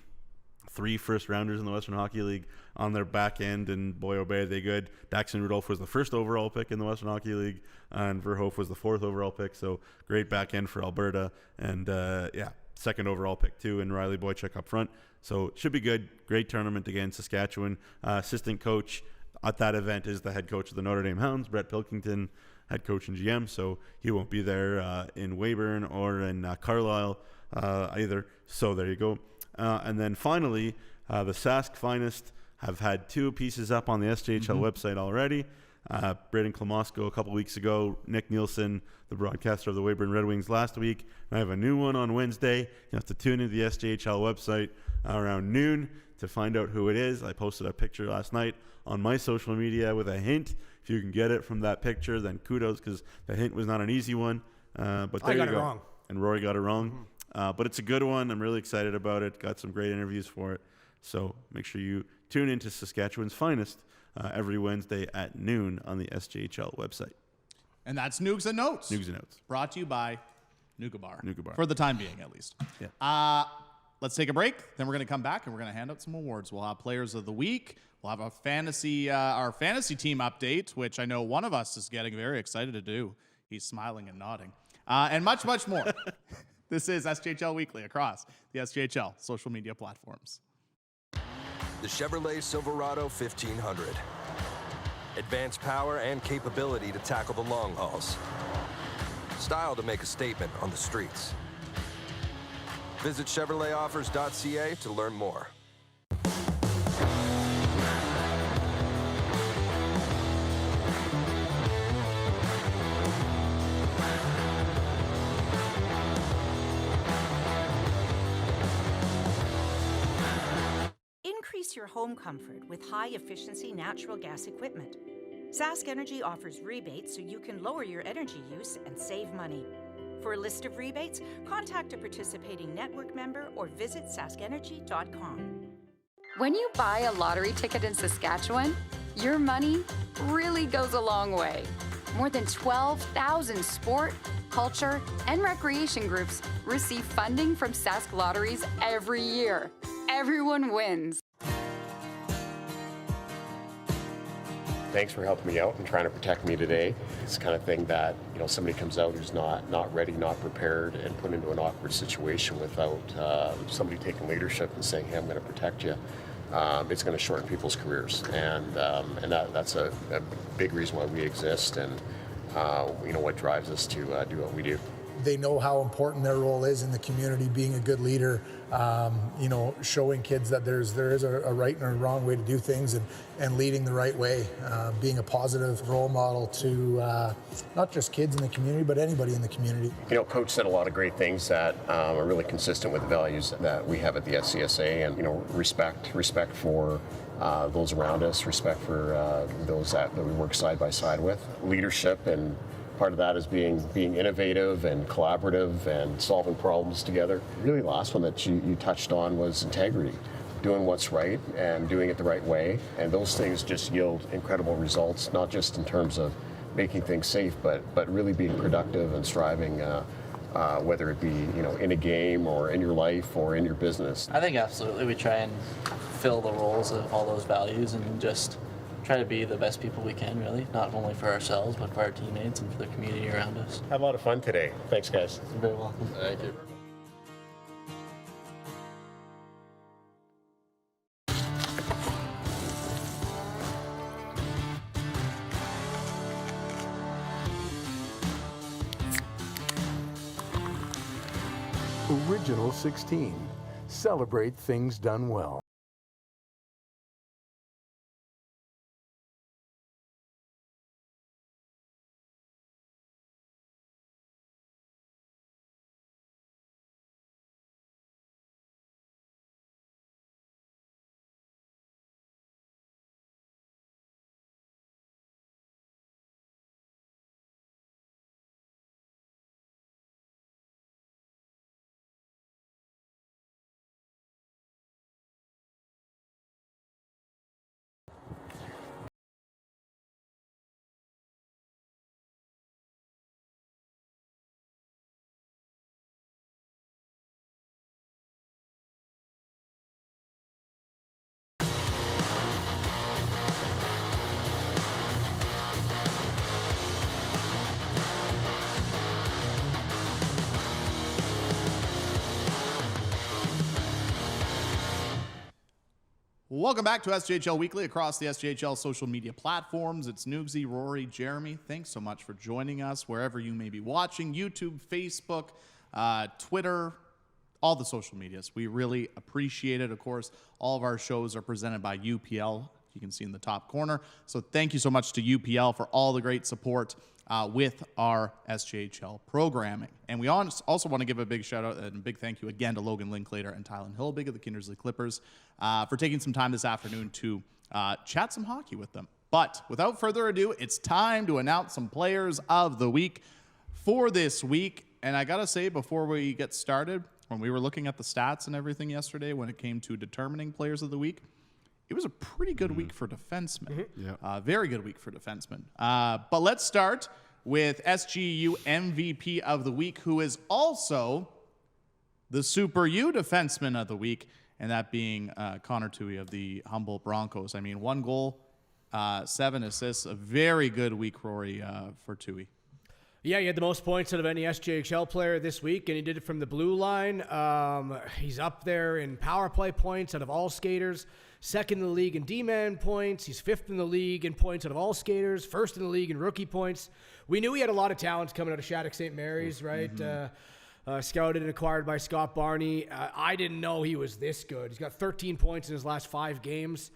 3 first-rounders in the Western Hockey League on their back end, and boy, oh boy, are they good. Daxon Rudolph was the 1st overall pick in the Western Hockey League, and Verhoef was the 4th overall pick, so great back end for Alberta, and 2nd overall pick too, and Riley Boychuk up front. So it should be good. Great tournament again, Saskatchewan. Assistant coach at that event is the head coach of the Notre Dame Hounds, Brett Pilkington, head coach and GM, so he won't be there in Weyburn or in Carlisle either. So there you go. And then finally, the Sask Finest have had 2 pieces up on the SJHL website already. Braden Klamosko a couple weeks ago, Nick Nielsen, the broadcaster of the Weyburn Red Wings last week. And I have a new one on Wednesday. You have to tune into the SJHL website around noon to find out who it is. I posted a picture last night on my social media with a hint. If if you can get it from that picture, then kudos, because the hint was not an easy one. But there I got you it go. wrong. And Rory got it wrong. But it's a good one. I'm really excited about it. Got some great interviews for it. So make sure you tune into Saskatchewan's Finest every Wednesday at noon on the SJHL website. And that's Nugs and Notes. Nugs and Notes. Brought to you by Neugebauer. Neugebauer. For the time being, at least. Yeah. Let's take a break. Then we're going to come back and we're going to hand out some awards. We'll have Players of the Week. We'll have our fantasy team update, which I know one of us is getting very excited to do. He's smiling and nodding. And much, much more. This is SJHL Weekly across the SJHL social media platforms. The Chevrolet Silverado 1500. Advanced power and capability to tackle the long hauls. Style to make a statement on the streets. Visit ChevroletOffers.ca to learn more. Increase your home comfort with high-efficiency natural gas equipment. Sask Energy offers rebates so you can lower your energy use and save money. For a list of rebates, contact a participating network member or visit saskenergy.com. When you buy a lottery ticket in Saskatchewan, your money really goes a long way. More than 12,000 sport, culture, and recreation groups receive funding from Sask Lotteries every year. Everyone wins. Thanks for helping me out and trying to protect me today. It's the kind of thing that, somebody comes out who's not ready, not prepared, and put into an awkward situation without somebody taking leadership and saying, hey, I'm going to protect you. It's going to shorten people's careers. And that's a big reason why we exist and, what drives us to do what we do. They know how important their role is in the community, being a good leader, showing kids that there is a right and a wrong way to do things and leading the right way, being a positive role model to not just kids in the community, but anybody in the community. Coach said a lot of great things that are really consistent with the values that we have at the SCSA, and, respect for those around us, respect for those that we work side by side with, leadership, and part of that is being innovative and collaborative and solving problems together. Really, the last one that you touched on was integrity, doing what's right and doing it the right way. And those things just yield incredible results, not just in terms of making things safe, but really being productive and striving, whether it be in a game or in your life or in your business. I think absolutely we try and fill the roles of all those values and just try to be the best people we can, really, not only for ourselves, but for our teammates and for the community around us. Have a lot of fun today. Thanks, guys. You're very welcome. Thank you. Original 16. Celebrate things done well. Welcome back to SJHL Weekly across the SJHL social media platforms. It's Nugsy, Rory, Jeromy. Thanks so much for joining us wherever you may be watching, YouTube, Facebook, Twitter, all the social medias. We really appreciate it. Of course, all of our shows are presented by UPL. You can see in the top corner. So thank you so much to UPL for all the great support with our SJHL programming. And we also want to give a big shout out and a big thank you again to Logan Linklater and Tylen Hilbig of the Kindersley Clippers for taking some time this afternoon to chat some hockey with them. But without further ado, it's time to announce some players of the week for this week. And I got to say, before we get started, when we were looking at the stats and everything yesterday, when it came to determining players of the week, it was a pretty good week for defensemen. Very good week for defensemen. But let's start with SGU MVP of the week, who is also the Super U defenseman of the week, and that being Connor Tui of the Humboldt Broncos. I mean, 1 goal, 7 assists, a very good week, Rory, for Tui. Yeah, he had the most points out of any SJHL player this week, and he did it from the blue line. He's up there in power play points out of all skaters, second in the league in D-man points. He's 5th in the league in points out of all skaters, 1st in the league in rookie points. We knew he had a lot of talents coming out of Shattuck St. Mary's, right? Scouted and acquired by Scott Barney. I didn't know he was this good. He's got 13 points in his last 5 games,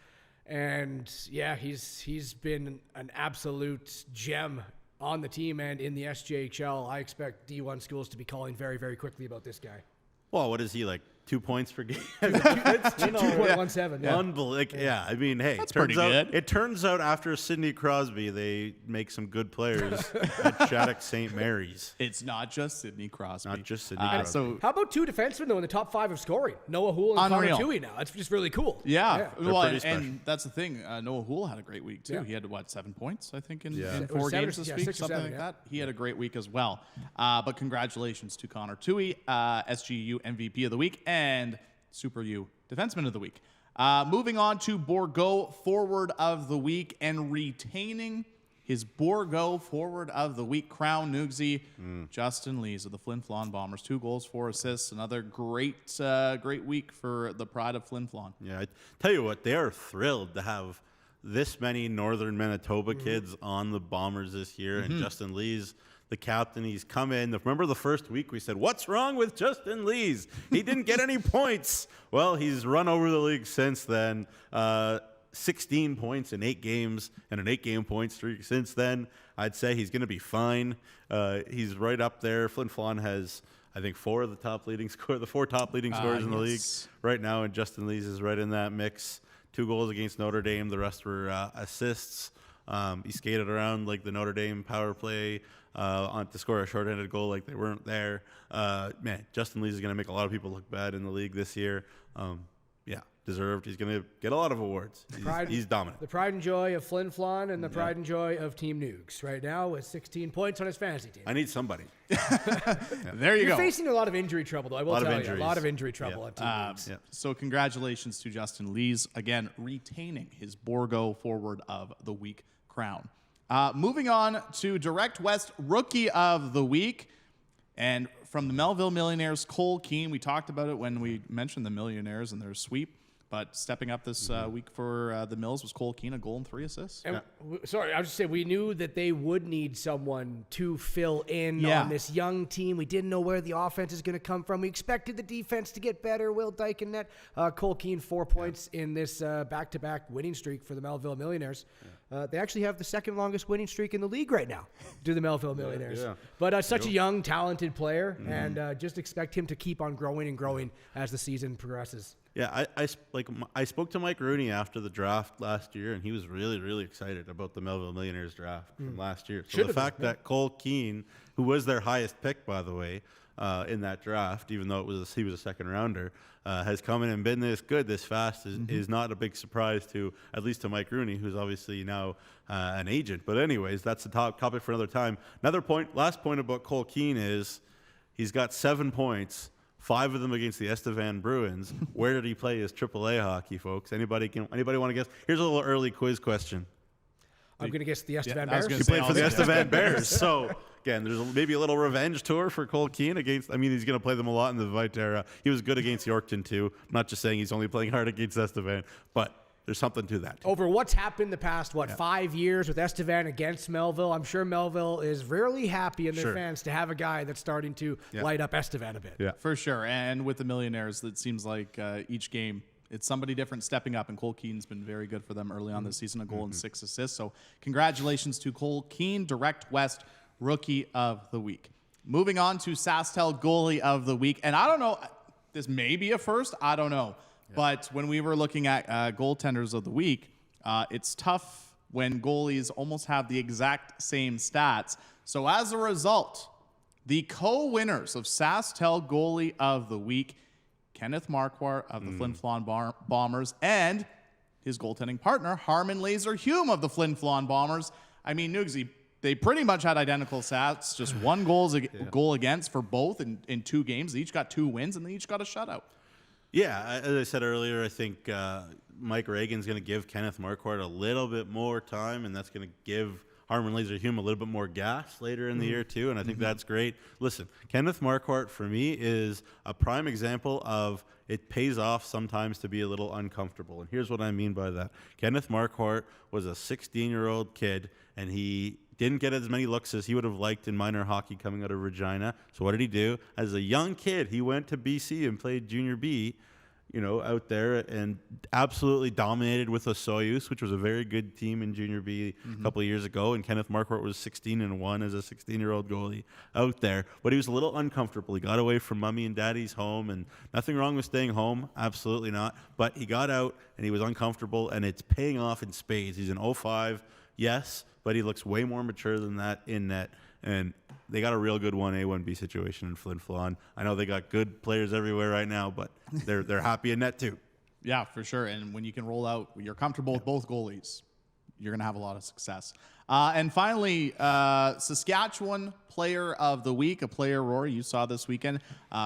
and yeah, he's been an absolute gem on the team and in the SJHL. I expect D1 schools to be calling very, very quickly about this guy. Well, what is he, like 2 points per game? It's 2.17. Yeah. Unbelievable. Yeah, I mean, hey, That's pretty good. It turns out after Sidney Crosby, they make some good players at Shattuck St. Mary's. It's not just Sidney Crosby. Not just Sidney Crosby. So how about 2 defensemen, though, in the top 5 of scoring? Noah Houle and Connor Tui now. It's just really cool. Yeah. They're Well, pretty special. and that's the thing. Noah Houle had a great week, too. He had, 7 points, I think, in Or 4 7, games this yeah, week, 6 or something 7, like that. He had a great week as well. But congratulations to Connor Tui, SGU MVP of the week, and Super U Defenseman of the Week. Moving on to Bourgault Forward of the Week, and retaining his Bourgault Forward of the Week crown, Nugsy, Justin Lees of the Flin Flon Bombers. 2 goals, 4 assists. Another great week for the pride of Flin Flon. Yeah, I tell you what, they are thrilled to have this many Northern Manitoba kids on the Bombers this year, and Justin Lees, the captain, he's come in. Remember the first week we said, what's wrong with Justin Lees? He didn't get any points. Well, he's run over the league since then. 16 points in 8 games and an 8-game point streak since then. I'd say he's going to be fine. He's right up there. Flin Flon has, I think, 4 of the top leading scorers, the 4 top leading scorers in the league right now, and Justin Lees is right in that mix. 2 goals against Notre Dame. The rest were assists. He skated around like the Notre Dame power play to score a shorthanded goal like they weren't there. Man, Justin Lees is going to make a lot of people look bad in the league this year. Yeah, deserved. He's going to get a lot of awards. He's dominant. The pride and joy of Flin Flon and the pride and joy of Team Nugs right now with 16 points on his fantasy team. I need somebody. There you go. You're facing a lot of injury trouble, though. I will tell you. A lot of injury trouble on Team Nugs. So congratulations to Justin Lees, again, retaining his Bourgault Forward of the Week crown. Moving on to Direct West Rookie of the Week. And from the Melville Millionaires, Cole Keane. We talked about it when we mentioned the Millionaires and their sweep. But stepping up this week for the Mills was Cole Keane, a goal and 3 assists. And sorry, I was just saying, we knew that they would need someone to fill in on this young team. We didn't know where the offense is going to come from. We expected the defense to get better. Will Dyke and net. Cole Keane, 4 points in this back-to-back winning streak for the Melville Millionaires. They actually have the 2nd longest winning streak in the league right now, do the Melville Millionaires. But such a young, talented player, and just expect him to keep on growing and growing as the season progresses. Yeah, I spoke to Mike Rooney after the draft last year, and he was really, really excited about the Melville Millionaires draft from last year. So the fact that Cole Keane, who was their highest pick, by the way, in that draft, even though he was a 2nd rounder, has come in and been this good, this fast, is not a big surprise to, at least to Mike Rooney, who's obviously now an agent. But anyways, that's the topic for another time. Last point about Cole Keane is he's got 7 points. 5 of them against the Estevan Bruins. Where did he play his AAA hockey, folks? Anybody want to guess? Here's a little early quiz question. I'm going to guess the Estevan Bears. He played for the Estevan Bears. So, again, there's maybe a little revenge tour for Cole Keane he's going to play them a lot in the Viterra. He was good against Yorkton, too. I'm not just saying he's only playing hard against Estevan, but there's something to that. Over what's happened the past, 5 years with Estevan against Melville, I'm sure Melville is really happy in their fans to have a guy that's starting to light up Estevan a bit. Yeah, for sure. And with the Millionaires, it seems like each game, it's somebody different stepping up, and Cole Keane's been very good for them early on this season, a goal and 6 assists. So congratulations to Cole Keane, Direct West Rookie of the Week. Moving on to SaskTel Goalie of the Week. And I don't know, this may be a first, I don't know. But when we were looking at goaltenders of the week, it's tough when goalies almost have the exact same stats. So as a result, the co-winners of SaskTel Goalie of the Week, Kenneth Marquardt of the Flin Flon Bombers and his goaltending partner, Harmon Laser-Hume of the Flin Flon Bombers. I mean, Nugsy, they pretty much had identical stats, just one goal against for both in 2 games. They each got 2 wins, and they each got a shutout. Yeah, as I said earlier, I think Mike Reagan's going to give Kenneth Marquardt a little bit more time, and that's going to give Harmon Laser-Hume a little bit more gas later in the year, too, and I think that's great. Listen, Kenneth Marquardt, for me, is a prime example of it pays off sometimes to be a little uncomfortable, and here's what I mean by that. Kenneth Marquardt was a 16-year-old kid, and he didn't get as many looks as he would have liked in minor hockey coming out of Regina. So what did he do? As a young kid, he went to BC and played Junior B, out there, and absolutely dominated with the Soyuz, which was a very good team in Junior B a couple of years ago. And Kenneth Marquardt was 16-1 as a 16-year-old goalie out there. But he was a little uncomfortable. He got away from mommy and daddy's home, and nothing wrong with staying home. Absolutely not. But he got out, and he was uncomfortable, and it's paying off in spades. He's an 05, yes, but he looks way more mature than that in net. And they got a real good 1A, 1B situation in Flin Flon. I know they got good players everywhere right now, but they're happy in net too. Yeah, for sure. And when you can roll out, you're comfortable with both goalies, you're going to have a lot of success. And finally, Saskatchewan Player of the Week, a player, Rory, you saw this weekend,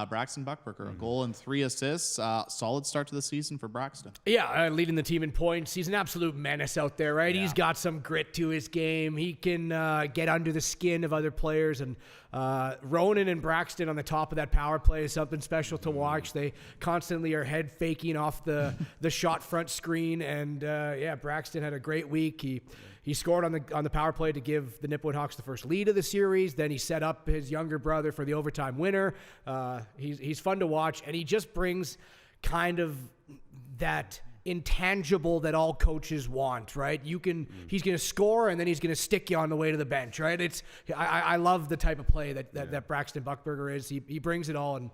Braxton Buckberger, a goal and 3 assists. Solid start to the season for Braxton. Yeah, leading the team in points. He's an absolute menace out there, right? Yeah. He's got some grit to his game. He can get under the skin of other players. And Ronan and Braxton on the top of that power play is something special to watch. They constantly are head faking off the shot front screen. And Braxton had a great week. He scored on the power play to give the Nipawin Hawks the first lead of the series. Then he set up his younger brother for the overtime winner. He's fun to watch, and he just brings kind of that intangible that all coaches want, right? He's going to score, and then he's going to stick you on the way to the bench, right? I love the type of play that Braxton Buckberger is. He brings it all, and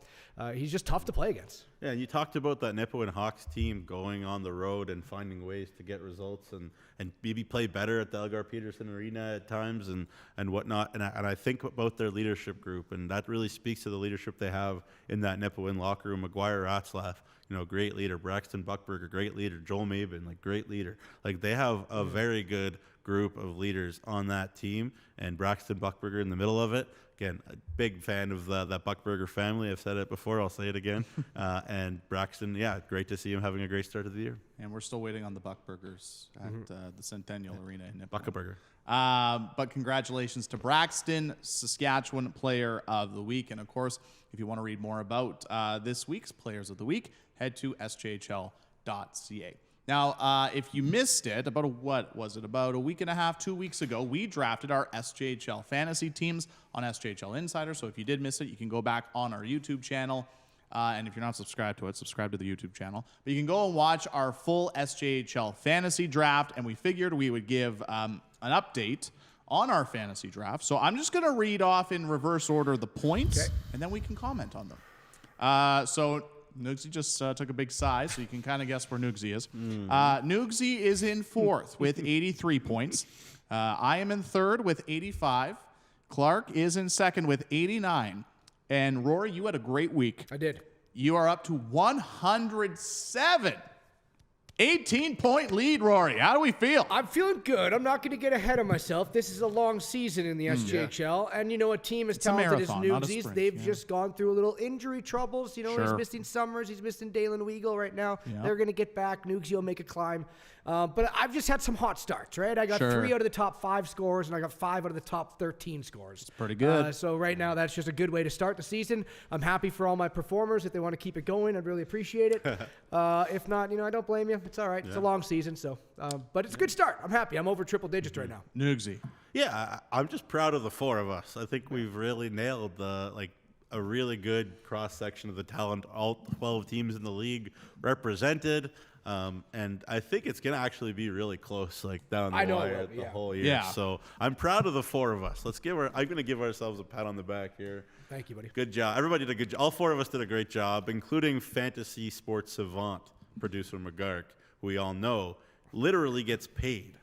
he's just tough to play against. Yeah, and you talked about that Nipawin Hawks team going on the road and finding ways to get results and maybe play better at the Elgar Peterson Arena at times and whatnot. And I think about their leadership group, and that really speaks to the leadership they have in that Nipawin locker room. McGuire Ratzlaff, great leader. Braxton Buckberger, great leader. Joel Mabin, great leader. They have a very good group of leaders on that team, and Braxton Buckberger in the middle of it. Again, a big fan of that Buckberger family. I've said it before. I'll say it again. And Braxton, great to see him having a great start of the year. And we're still waiting on the Buckbergers at the Centennial Arena in Nipawin. Buckberger. But congratulations to Braxton, Saskatchewan Player of the Week. And, of course, if you want to read more about this week's Players of the Week, head to sjhl.ca. Now, if you missed it, about a week and a half, 2 weeks ago, we drafted our SJHL fantasy teams on SJHL Insider. So if you did miss it, you can go back on our YouTube channel. And if you're not subscribed to it, subscribe to the YouTube channel. But you can go and watch our full SJHL fantasy draft. And we figured we would give an update on our fantasy draft. So I'm just going to read off in reverse order the points, and then we can comment on them. So Nugsy just took a big sigh, so you can kind of guess where Nugsy is. Nugsy is in 4th with 83 points. I am in 3rd with 85. Clark is in 2nd with 89. And Rory, you had a great week. I did. You are up to 107. 18-point lead, Rory. How do we feel? I'm feeling good. I'm not going to get ahead of myself. This is a long season in the SJHL. And, a team as talented as Newsies, they've just gone through a little injury troubles. He's missing Summers. He's missing Dalen Weagle right now. They're going to get back. Nugsy will make a climb. But I've just had some hot starts, right? I got 3 out of the top 5 scores, and I got 5 out of the top 13 scores. It's pretty good. So right now, that's just a good way to start the season. I'm happy for all my performers. If they want to keep it going, I'd really appreciate it. If not, I don't blame you. It's all right. It's a long season, so. But it's a good start. I'm happy. I'm over triple digits right now. Nugsy. Yeah, I'm just proud of the 4 of us. I think we've really nailed a really good cross-section of the talent, all 12 teams in the league represented. And I think it's going to actually be really close, down the wire the whole year. Yeah. So I'm proud of the 4 of us. I'm going to give ourselves a pat on the back here. Thank you, buddy. Good job. Everybody did a good job. All 4 of us did a great job, including fantasy sports savant producer McGark, who we all know literally gets paid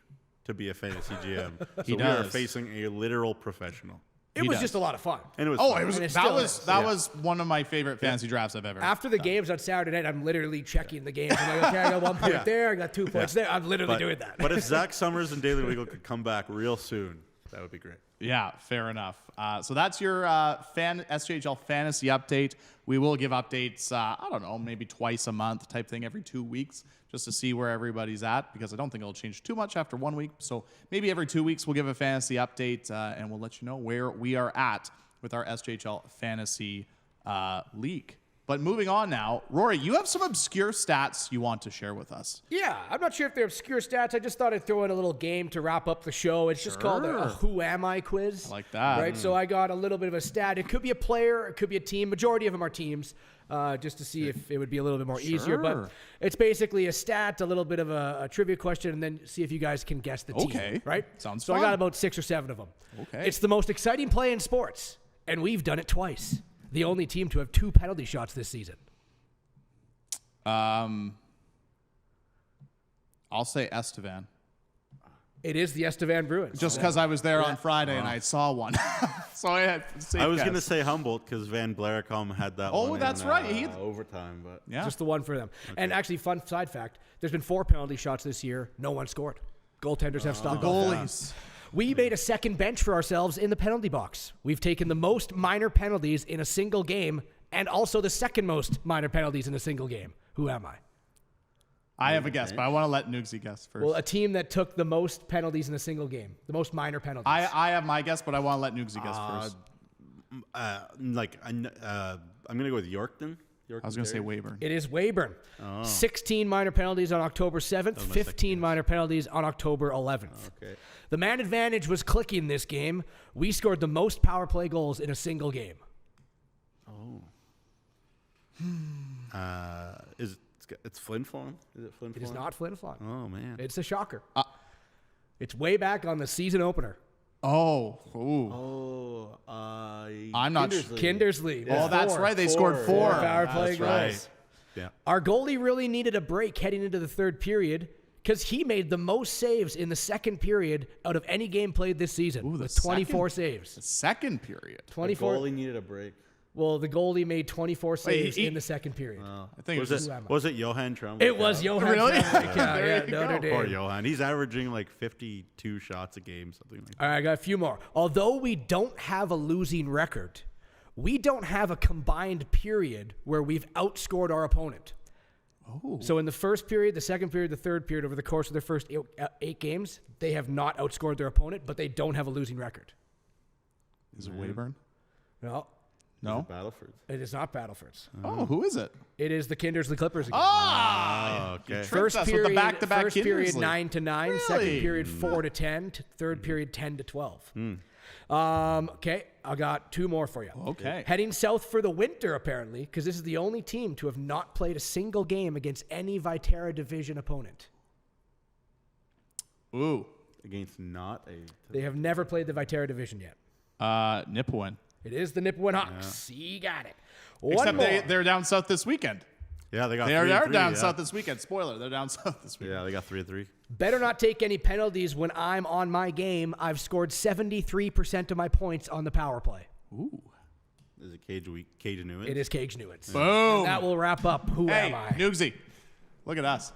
to be a fantasy GM. So He we are does. facing a literal professional. It was just a lot of fun. And it was Oh, fun. it was And it that still was is. that was one of my favorite fantasy drafts I've ever. After the games on Saturday night, I'm literally checking the games. I'm like, okay, I got 1 point there, I got 2 points there. I'm literally doing that. But if Zach Summers and Daily Weagle could come back real soon, that would be great. Yeah, fair enough. So that's your SJHL fantasy update. We will give updates, I don't know, maybe twice a month type thing, every 2 weeks, just to see where everybody's at, because I don't think it'll change too much after 1 week. So maybe every 2 weeks we'll give a fantasy update, and we'll let you know where we are at with our SJHL fantasy league. But moving on now, Rory, you have some obscure stats you want to share with us. Yeah, I'm not sure if they're obscure stats. I just thought I'd throw in a little game to wrap up the show. It's just called a Who Am I quiz. I like that. Right, so I got a little bit of a stat. It could be a player, it could be a team. Majority of them are teams, just to see if it would be a little bit more easier. But it's basically a stat, a little bit of a trivia question, and then see if you guys can guess the team. Okay. Right? Sounds so fun. I got about 6 or 7 of them. Okay. It's the most exciting play in sports, and we've done it twice. The only team to have 2 penalty shots this season. I'll say Estevan. It is the Estevan Bruins. Just because I was there on Friday and I saw one. So I had I was going to say Humboldt because Van Blaricom had that one. Oh, that's right. Overtime, but yeah. Just the one for them. Okay. And actually, fun side fact, there's been 4 penalty shots this year. No one scored. Goaltenders have stopped. Goalies. We made a second bench for ourselves in the penalty box. We've taken the most minor penalties in a single game and also the second most minor penalties in a single game. Who am I? I have a guess, but I want to let Nugsy guess first. Well, a team that took the most penalties in a single game, the most minor penalties. I have my guess, but I want to let Nugsy guess first. I'm going to go with Yorkton. I was going to say Weyburn. It is Weyburn. 16 minor penalties on October 7th, 15 minor penalties on October 11th. Okay. The man advantage was clicking this game. We scored the most power play goals in a single game. Oh. It's Flin Flon? Is it Flin Flon? It is not Flin Flon. Oh, man. It's a shocker. It's way back on the season opener. Oh. I'm not Kindersley. Kindersley. Oh, that's right. They scored 4 power play goals. Right. Yeah. Our goalie really needed a break heading into the third period because he made the most saves in the second period out of any game played this season with 24 saves. The second period. 24. The goalie needed a break. Well, the goalie made 24 saves in the second period. I think was it Johan Trump? It was Johan Really? Trump. There you Notre go. Dame. Poor Johan. He's averaging like 52 shots a game, something like that. All right, I got a few more. Although we don't have a losing record, we don't have a combined period where we've outscored our opponent. Oh. So in the first period, the second period, the third period, over the course of their first 8 games, they have not outscored their opponent, but they don't have a losing record. Is it Weyburn? No. No. Battlefords. It is not Battlefords. Oh, who is it? It is the Kindersley Clippers again. Ah! Okay. First us with period, the back-to-back first period Kindersley. 9-9, second Really? period 4-10, third period 10-12. Okay, I got 2 more for you. Okay. Heading south for the winter, apparently, because this is the only team to have not played a single game against any Viterra Division opponent. Ooh. Against not a... They have never played the Viterra Division yet. Nipawin. It is the Nipawin Hawks. You got it. Except more. they're down south this weekend. Yeah, they got They 3-3, are down yeah. south this weekend. Spoiler, they're down south this weekend. Yeah, they got 3-3. Better not take any penalties when I'm on my game. I've scored 73% of my points on the power play. Ooh. Is it Cage Newins? It is Cage Newins. Boom. And that will wrap up Who Hey, Am I? Nugsy. Look at us.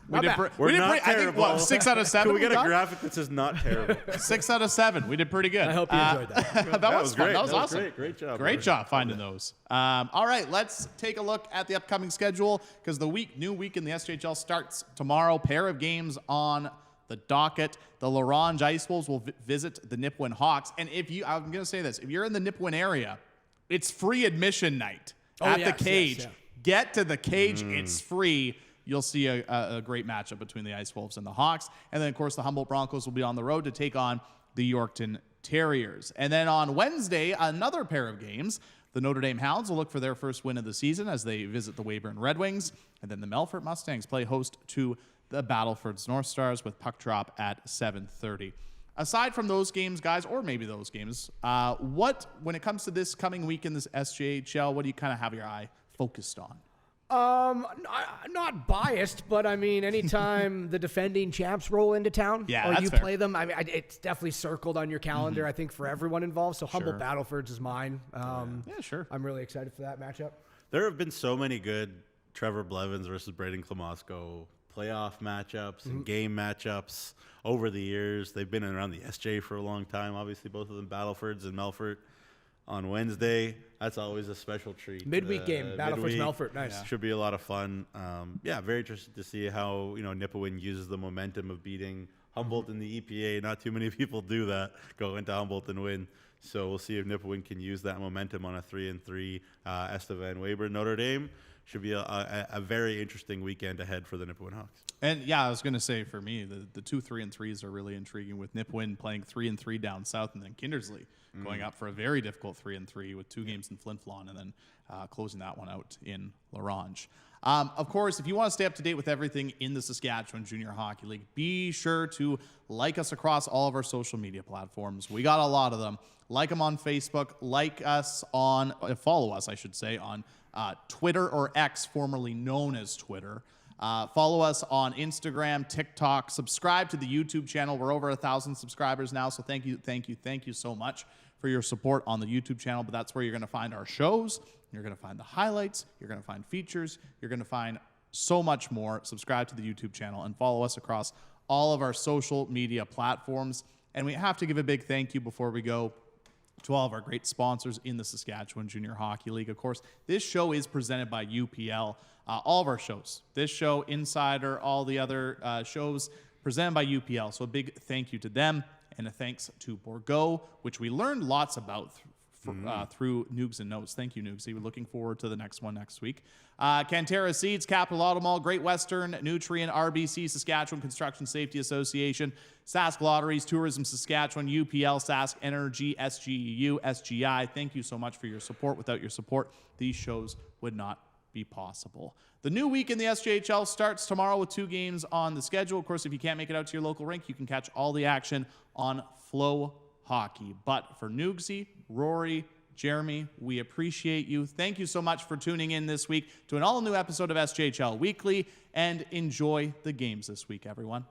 Not bad. We're not I think, terrible. what, 6 out of 7? Can we get a got? graphic that says not terrible? 6 out of 7. We did pretty good. I hope you enjoyed that. that was fun. great. That was awesome. Great job. Great job finding those. All right, let's take a look at the upcoming schedule because the new week in the SJHL starts tomorrow. Pair of games on the docket. The Larange Ice Wolves will visit the Nipawin Hawks. And I'm going to say this, if you're in the Nipawin area, it's free admission night at the Cage. Yes, yeah. Get to the Cage. It's free. You'll see a great matchup between the Ice Wolves and the Hawks. And then, of course, the Humboldt Broncos will be on the road to take on the Yorkton Terriers. And then on Wednesday, another pair of games. The Notre Dame Hounds will look for their first win of the season as they visit the Weyburn Red Wings. And then the Melfort Mustangs play host to the Battlefords North Stars with puck drop at 7:30. Aside from those games, guys, or maybe those games, when it comes to this coming week in this SJHL, what do you kind of have your eye focused on? Not biased, but I mean, anytime the defending champs roll into town, or you play them, I mean, it's definitely circled on your calendar. I think for everyone involved. So Humboldt Battlefords is mine. Sure. I'm really excited for that matchup. There have been so many good Trevor Blevins versus Braden Klamosko playoff matchups and game matchups over the years. They've been around the SJ for a long time. Obviously, both of them Battlefords and Melfort on Wednesday. That's always a special treat. Midweek game, Battlefords Melfort, nice. Should be a lot of fun. Very interested to see how Nipawin uses the momentum of beating Humboldt in the EPA. Not too many people do that, go into Humboldt and win. So we'll see if Nipawin can use that momentum on a 3-3 Estevan Weber Notre Dame. Should be a very interesting weekend ahead for the Nipawin Hawks. And I was going to say for me, the 2 3-3s are really intriguing with Nipawin playing 3-3 down south, and then Kindersley going up for a very difficult 3-3 with 2 games in Flin Flon, and then closing that one out in Larange. Of course, if you want to stay up to date with everything in the Saskatchewan Junior Hockey League, be sure to like us across all of our social media platforms. We got a lot of them. Like them on Facebook. Follow us, I should say, on Twitter, or X, formerly known as Twitter. Follow us on Instagram, TikTok. Subscribe to the YouTube channel. We're over 1,000 subscribers now, so thank you so much for your support on the YouTube channel. But that's where you're going to find our shows. You're going to find the highlights. You're going to find features. You're going to find so much more. Subscribe to the YouTube channel and follow us across all of our social media platforms. And we have to give a big thank you before we go to all of our great sponsors in the Saskatchewan Junior Hockey League. Of course, this show is presented by UPL. All of our shows, this show, Insider, all the other shows presented by UPL. So a big thank you to them, and a thanks to Bourgault, which we learned lots about through Noogs and Notes. Thank you, Noogsy. We're looking forward to the next one next week. Cantera Seeds, Capital Auto Mall, Great Western, Nutrien, RBC, Saskatchewan Construction Safety Association, Sask Lotteries, Tourism Saskatchewan, UPL, Sask Energy, SGEU, SGI. Thank you so much for your support. Without your support, these shows would not be possible. The new week in the SJHL starts tomorrow with 2 games on the schedule. Of course, if you can't make it out to your local rink, you can catch all the action on Flow Hockey. But for Noogsy, Rory, Jeromy, we appreciate you. Thank you so much for tuning in this week to an all-new episode of SJHL Weekly, and enjoy the games this week, everyone.